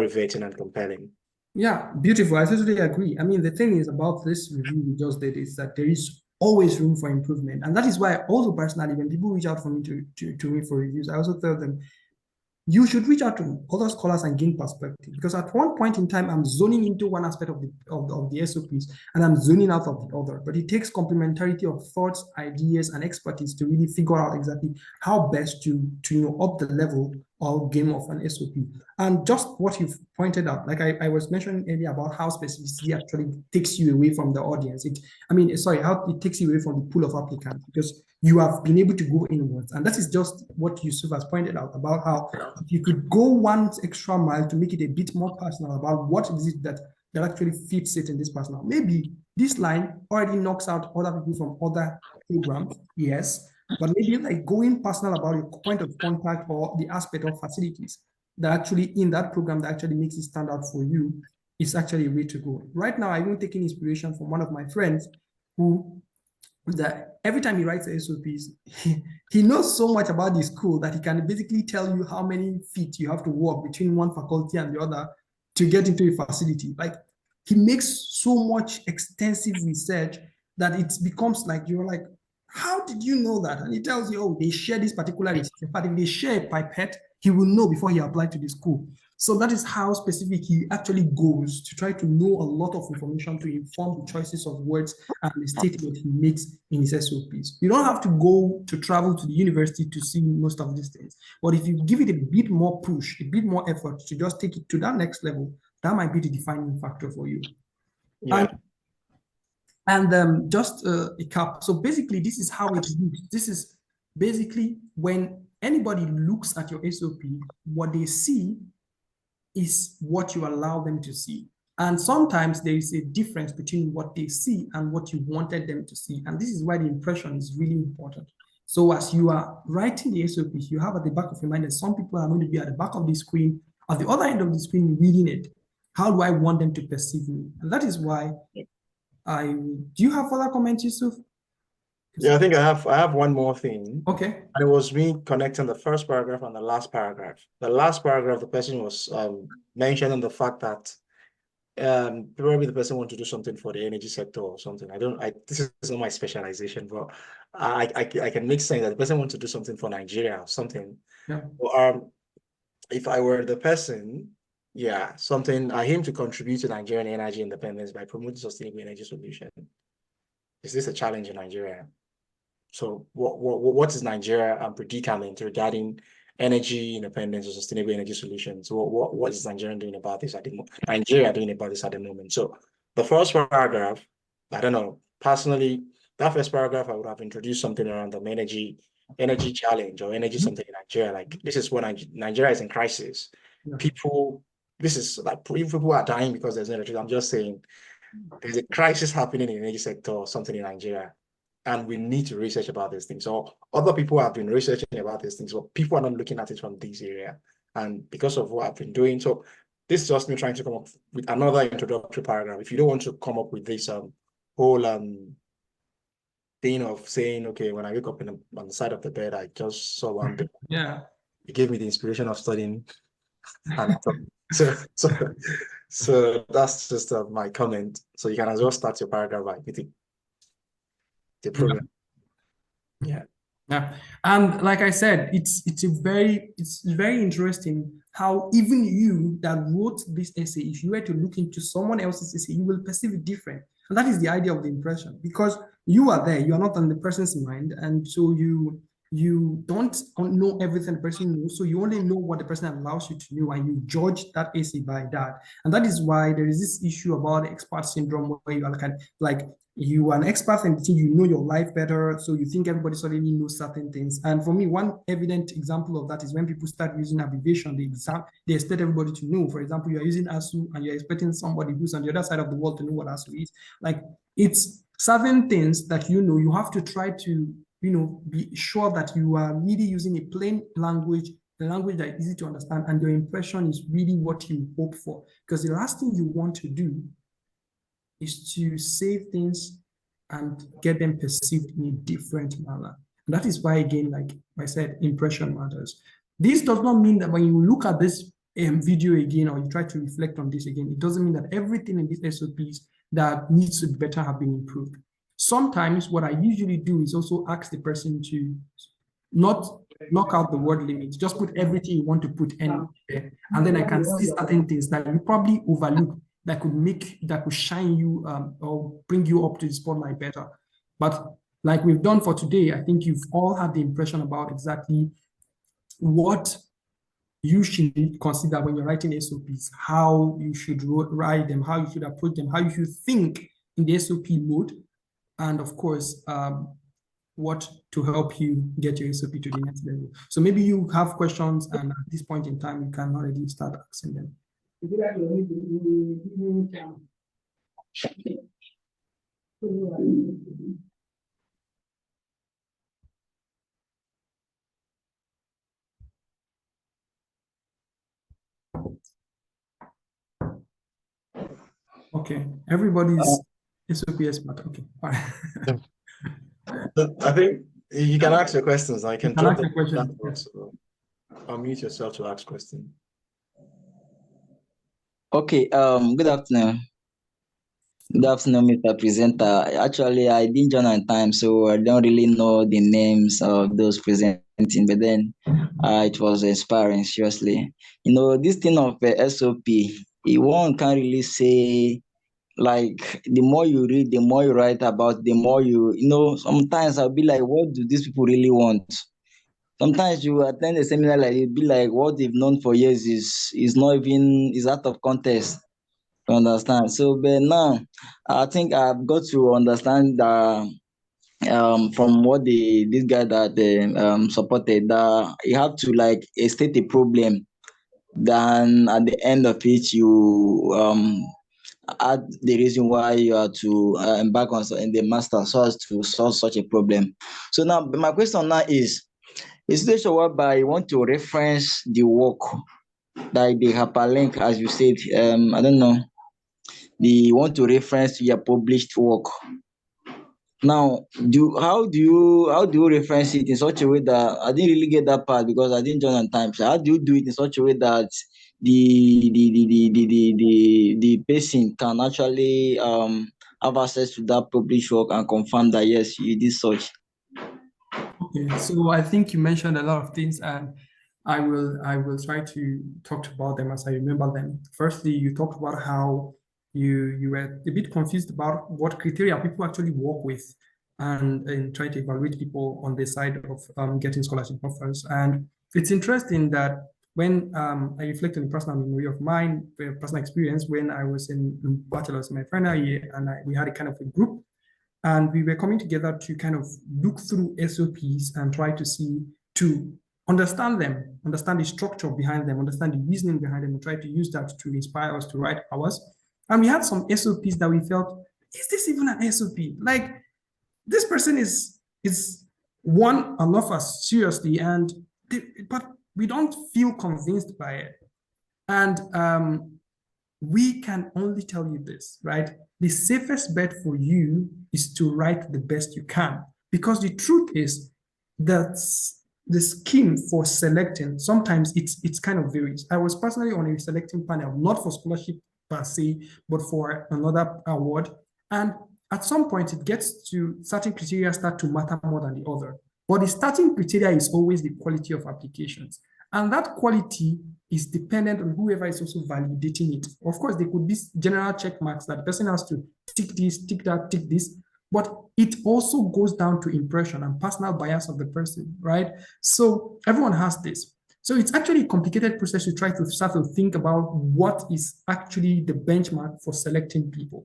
riveting and compelling. Yeah, beautiful. I totally agree. I mean, the thing is about this review we just did is that there is always room for improvement. And that is why also personally, when people reach out for me to me for reviews, I also tell them, you should reach out to other scholars and gain perspective, because at one point in time, I'm zoning into one aspect of the SOPs and I'm zoning out of the other. But it takes complementarity of thoughts, ideas, and expertise to really figure out exactly how best to up the level or game of an SOP. And just what you've pointed out, like I was mentioning earlier about how specificity actually takes you away from the audience. How it takes you away from the pool of applicants, because you have been able to go inwards. And that is just what Yusuf has pointed out about how if you could go one extra mile to make it a bit more personal about what is it that actually fits it in this personal. Maybe this line already knocks out other people from other programs, yes, but maybe like going personal about your point of contact or the aspect of facilities that actually in that program that actually makes it stand out for you is actually a way to go. Right now, I'm even taking inspiration from one of my friends who that every time he writes SOPs, he knows so much about the school that he can basically tell you how many feet you have to walk between one faculty and the other to get into a facility. Like, he makes so much extensive research that it becomes like, you're like, how did you know that? And he tells you, oh, they share this particular research. In fact, if they share a pipette, he will know before he applied to the school. So that is how specific he actually goes to try to know a lot of information to inform the choices of words and the statement he makes in his SOPs. You don't have to go to travel to the university to see most of these things. But if you give it a bit more push, a bit more effort to just take it to that next level, that might be the defining factor for you. Yeah. And just a cap. So basically, this is how it looks. This is basically when anybody looks at your SOP, what they see is what you allow them to see. And sometimes there is a difference between what they see and what you wanted them to see. And this is why the impression is really important. So as you are writing the SOPs, you have at the back of your mind that some people are going to be at the back of the screen, at the other end of the screen reading it. How do I want them to perceive me? And that is why do you have further comments, Yusuf? Yeah, I think I have one more thing. Okay. And it was me connecting the first paragraph and the last paragraph. The last paragraph, the person was mentioning the fact that probably the person wants to do something for the energy sector or something. This is not my specialization, but I can make sense that the person wants to do something for Nigeria or something. Yeah. But, if I were the person, yeah, I aim to contribute to Nigerian energy independence by promoting sustainable energy solution. Is this a challenge in Nigeria? So what is Nigeria predicament regarding energy independence or sustainable energy solutions? What is Nigeria doing about this at the moment? So the first paragraph, I don't know, personally, that first paragraph, I would have introduced something around the energy challenge or energy something in Nigeria. Like, this is when Nigeria is in crisis. Yeah. People are dying because there's no electricity. I'm just saying there's a crisis happening in the energy sector or something in Nigeria. And we need to research about these things. So other people have been researching about these things, but people are not looking at it from this area. And because of what I've been doing, so this is just me trying to come up with another introductory paragraph. If you don't want to come up with this whole thing of saying, okay, when I wake up on the side of the bed, I just saw one thing. Yeah. It gave me the inspiration of studying anatomy. So that's just my comment. So you can as well start your paragraph by hitting the program. Yeah. Yeah. And like I said, it's very interesting how even you that wrote this essay, if you were to look into someone else's essay, you will perceive it different. And that is the idea of the impression, because you are there, you are not on the person's mind. And so you don't know everything the person knows. So you only know what the person allows you to know, and you judge that essay by that. And that is why there is this issue about expert syndrome, where you are like you are an expert and you know your life better, so you think everybody suddenly knows certain things. And for me, one evident example of that is when people start using abbreviation, they expect everybody to know. For example, you are using ASU and you're expecting somebody who's on the other side of the world to know what ASU is. Like, it's certain things that you have to try to be sure that you are really using a plain language, the language that is easy to understand, and your impression is really what you hope for. Because the last thing you want to do is to say things and get them perceived in a different manner. And that is why, again, like I said, impression matters. This does not mean that when you look at this video again, or you try to reflect on this again, it doesn't mean that everything in these SOPs that needs to be better have been improved. Sometimes what I usually do is also ask the person to not block out the word limit, just put everything you want to put anywhere, and then I can see certain things that you probably overlook that could shine you or bring you up to the spotlight better. But like we've done for today, I think you've all had the impression about exactly what you should consider when you're writing SOPs, how you should write them, how you should approach them, how you should think in the SOP mode, and of course, what to help you get your SOP to the next level. So maybe you have questions, and at this point in time, you can already start asking them. Okay, everybody's SOP expert. Okay, all right. I think you can ask your questions. I can drop the chat box. Unmute yourself to ask questions. Okay, good afternoon. Good afternoon, Mr. Presenter. Actually, I didn't join on time, so I don't really know the names of those presenting, but then it was inspiring, seriously. This thing of SOP, one can't really say, like, the more you read, the more you write about, the more sometimes I'll be like, what do these people really want? Sometimes you attend a seminar like it be like what they've known for years is not even is out of context. You understand? So but now I think I've got to understand from what this guy that supported that you have to like state a problem, then at the end of it you add the reason why you are to embark on in the master so as to solve such a problem. So now my question now is a situation whereby you want to reference the work, like the hyperlink, as you said. I don't know. You want to reference your published work. Now, how do you reference it in such a way that I didn't really get that part because I didn't join on time. So how do you do it in such a way that the person can actually have access to that published work and confirm that yes, you did such? Okay, so I think you mentioned a lot of things, and I will try to talk about them as I remember them. Firstly, you talked about how you were a bit confused about what criteria people actually work with and try to evaluate people on the side of getting scholarship offers. And it's interesting that when I reflect on a personal memory of mine, personal experience when I was in bachelor's in my final year, and we had a kind of a group, and we were coming together to kind of look through SOPs and try to understand them, understand the structure behind them, understand the reasoning behind them, and try to use that to inspire us to write ours. And we had some SOPs that we felt, is this even an SOP? Like, this person is one I love us seriously, but we don't feel convinced by it. And we can only tell you this, right? The safest bet for you is to write the best you can, because the truth is that the scheme for selecting, sometimes it's kind of varies. I was personally on a selecting panel, not for scholarship per se, but for another award. And at some point, it gets to certain criteria start to matter more than the other. But the starting criteria is always the quality of applications. And that quality is dependent on whoever is also validating it. Of course, there could be general check marks that the person has to tick this, tick that, tick this, but it also goes down to impression and personal bias of the person, right? So everyone has this. So it's actually a complicated process to try to start to think about what is actually the benchmark for selecting people.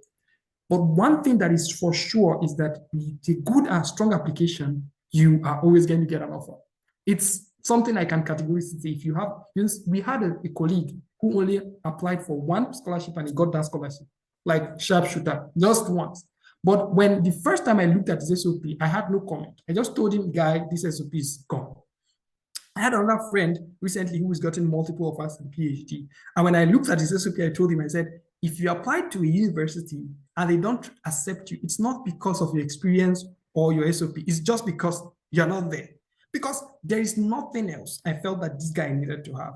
But one thing that is for sure is that the good and strong application, you are always going to get an offer. It's something I can categorically say. If you have, we had a colleague who only applied for one scholarship and he got that scholarship, like sharpshooter, just once. But when the first time I looked at his SOP, I had no comment. I just told him, guy, this SOP is gone. I had another friend recently who was gotten multiple offers in PhD. And when I looked at his SOP, I told him, I said, if you apply to a university and they don't accept you, it's not because of your experience or your SOP. It's just because you're not there. Because there is nothing else I felt that this guy needed to have.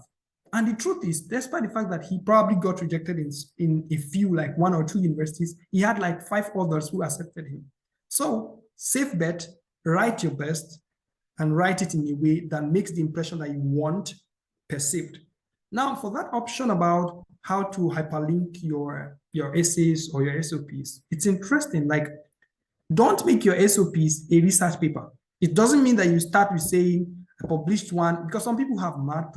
And the truth is, despite the fact that he probably got rejected in a few, like 1 or 2 universities, he had like 5 others who accepted him. So safe bet, write your best, and write it in a way that makes the impression that you want perceived. Now, for that option about how to hyperlink your essays or your SOPs, it's interesting. Like, don't make your SOPs a research paper. It doesn't mean that you start with saying, I published one, because some people have mad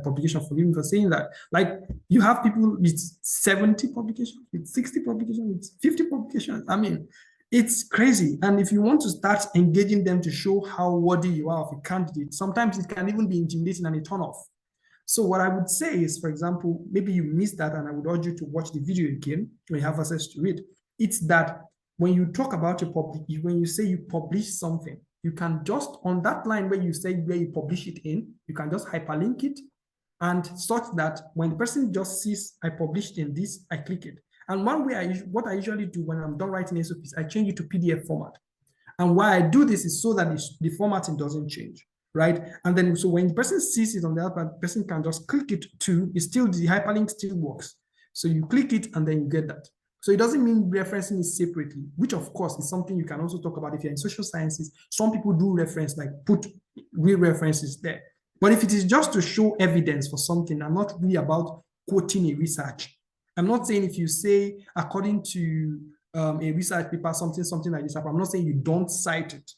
publication for me for saying that. Like, you have people with 70 publications, with 60 publications, with 50 publications. I mean, it's crazy. And if you want to start engaging them to show how worthy you are of a candidate, sometimes it can even be intimidating and a turn-off. So what I would say is, for example, maybe you missed that, and I would urge you to watch the video again when you have access to it. It's that when you talk about when you say you publish something, you can just, on that line where you say where you publish it in, you can just hyperlink it, and such that when the person just sees I published in this, I click it. And one way what I usually do when I'm done writing SOPs, I change it to PDF format. And why I do this is so that the formatting doesn't change, right? And then, so when the person sees it on the other, the person can just click it too. It's still, the hyperlink still works. So you click it and then you get that. So it doesn't mean referencing it separately, which of course is something you can also talk about if you're in social sciences. Some people do reference, like put real references there. But if it is just to show evidence for something and not really about quoting a research, I'm not saying if you say, according to a research paper, something like this, I'm not saying you don't cite it.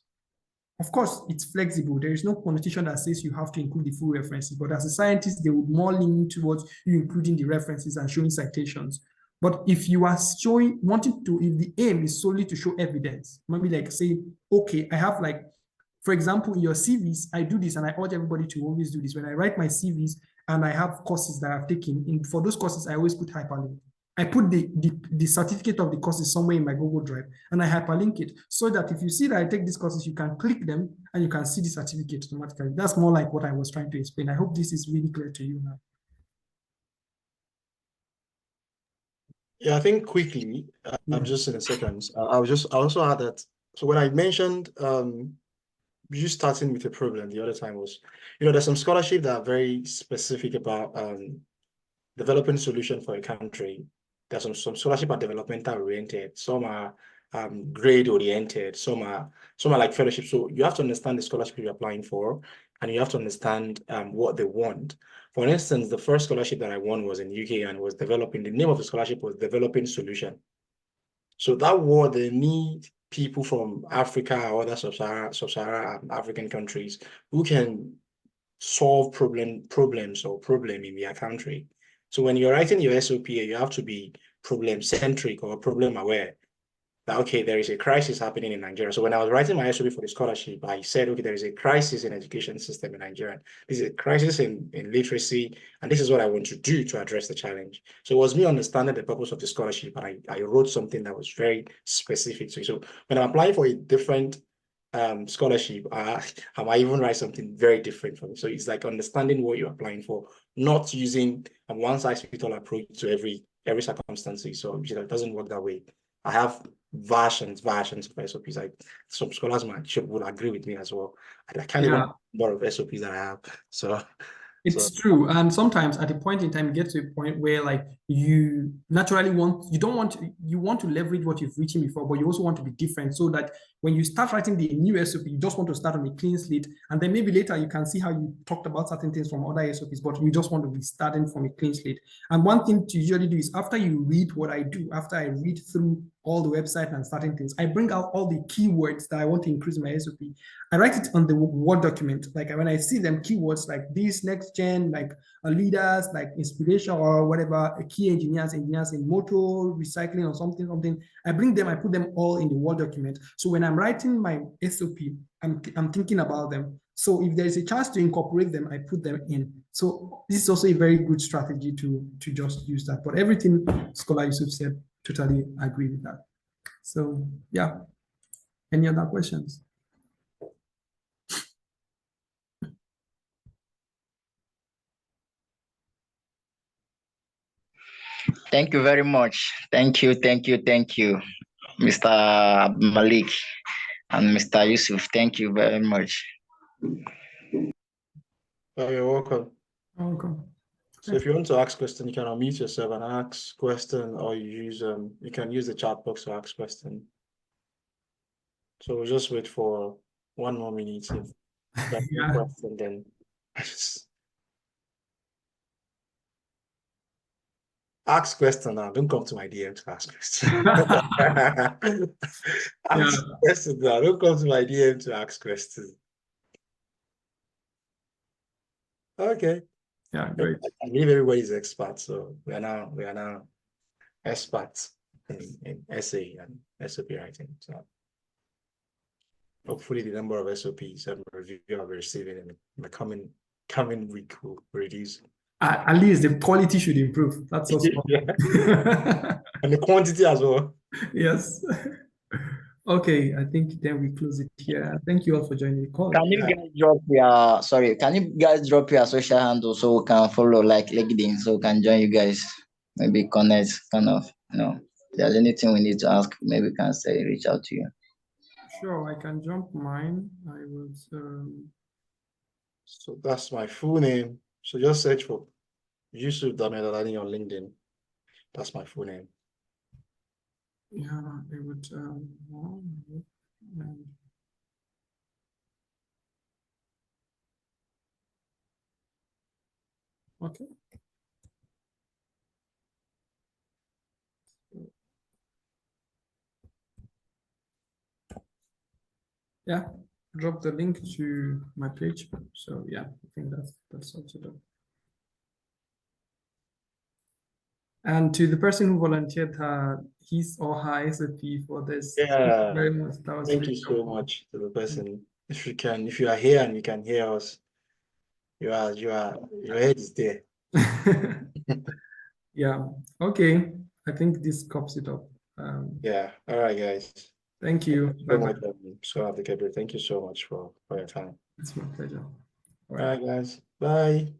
Of course, it's flexible. There is no connotation that says you have to include the full references, but as a scientist, they would more lean towards you including the references and showing citations. But if you are if the aim is solely to show evidence, maybe like say, okay, I have like, for example, in your CVs, I do this, and I urge everybody to always do this. When I write my CVs and I have courses that I've taken, for those courses, I always put hyperlink. I put the certificate of the courses somewhere in my Google Drive, and I hyperlink it so that if you see that I take these courses, you can click them and you can see the certificate automatically. That's more like what I was trying to explain. I hope this is really clear to you now. Yeah, I think quickly, just in a second, I also had that. So when I mentioned you starting with a problem the other time was, there's some scholarship that are very specific about developing solution for a country. There's some scholarship are developmental oriented, some are grade oriented, some are like fellowship. So you have to understand the scholarship you're applying for, and you have to understand what they want. For instance, the first scholarship that I won was in UK and was developing, the name of the scholarship was Developing Solution. So that word, they need people from Africa or other sub-Saharan African countries who can solve problems in their country. So when you're writing your SOP, you have to be problem-centric or problem-aware. That, okay, there is a crisis happening in Nigeria. So when I was writing my SOP for the scholarship, I said, okay, there is a crisis in education system in Nigeria. This is a crisis in literacy, and this is what I want to do to address the challenge. So it was me understanding the purpose of the scholarship, and I wrote something that was very specific. So when I'm applying for a different scholarship, I might even write something very different from it. So it's like understanding what you're applying for, not using a one-size-fits-all approach to every circumstance. So it doesn't work that way. I have versions of SOPs. Like some scholars will agree with me as well. I can't even more of SOPs that I have. So it's true. And sometimes at a point in time, you get to a point where like you naturally want to leverage what you've written before, but you also want to be different so that when you start writing the new SOP, you just want to start on a clean slate. And then maybe later you can see how you talked about certain things from other SOPs, but you just want to be starting from a clean slate. And one thing to usually do is after you read what I do, after I read through all the website and starting things, I bring out all the keywords that I want to increase my SOP. I write it on the Word document. Like when I see them, keywords like this, next gen, like leaders, like inspiration or whatever, key engineers in motor, recycling or something, I bring them, I put them all in the Word document. So when I'm writing my SOP, I'm thinking about them. So if there is a chance to incorporate them, I put them in. So this is also a very good strategy to just use that. But everything Scholar Yusuf said, totally agree with that. So yeah, any other questions? Thank you very much. Thank you, Mr. Malik and Mr. Yusuf. Thank you very much. Oh, you're welcome. Welcome. So if you want to ask question, you can unmute yourself and ask question, or you can use the chat box to ask question. So we'll just wait for 1 more minute. That's Yeah. the question then. Ask question now. Don't come to my DM to ask question. Ask question now. Don't come to my DM to ask questions. Okay. Yeah, great. I believe everybody's expert, so we are now experts in essay and SOP writing. So hopefully the number of SOPs and review I'll be receiving in the coming week will reduce. At least the quality should improve. That's also Yeah. And the quantity as well. Yes. Okay, I think then we close it here. Thank you all for joining the call. Can you guys drop your social handle so we can follow like LinkedIn so we can join you guys, maybe connect kind of, if there's anything we need to ask, maybe we can say reach out to you. Sure, I can jump mine. I would So that's my full name. So just search for Yusuf Damelani on LinkedIn. That's my full name. yeah, I would okay. Yeah, drop the link to my page. So yeah, I think that's also done. And to the person who volunteered his or her SOP for this, Yeah. very much. That was Thank really you so helpful. much to the person. If you are here and you can hear us, your head is there. Yeah. Okay. I think this covers it up. Yeah. All right, guys. Thank you. Bye-bye. Thank you so much for your time. It's my pleasure. All right, guys. Bye.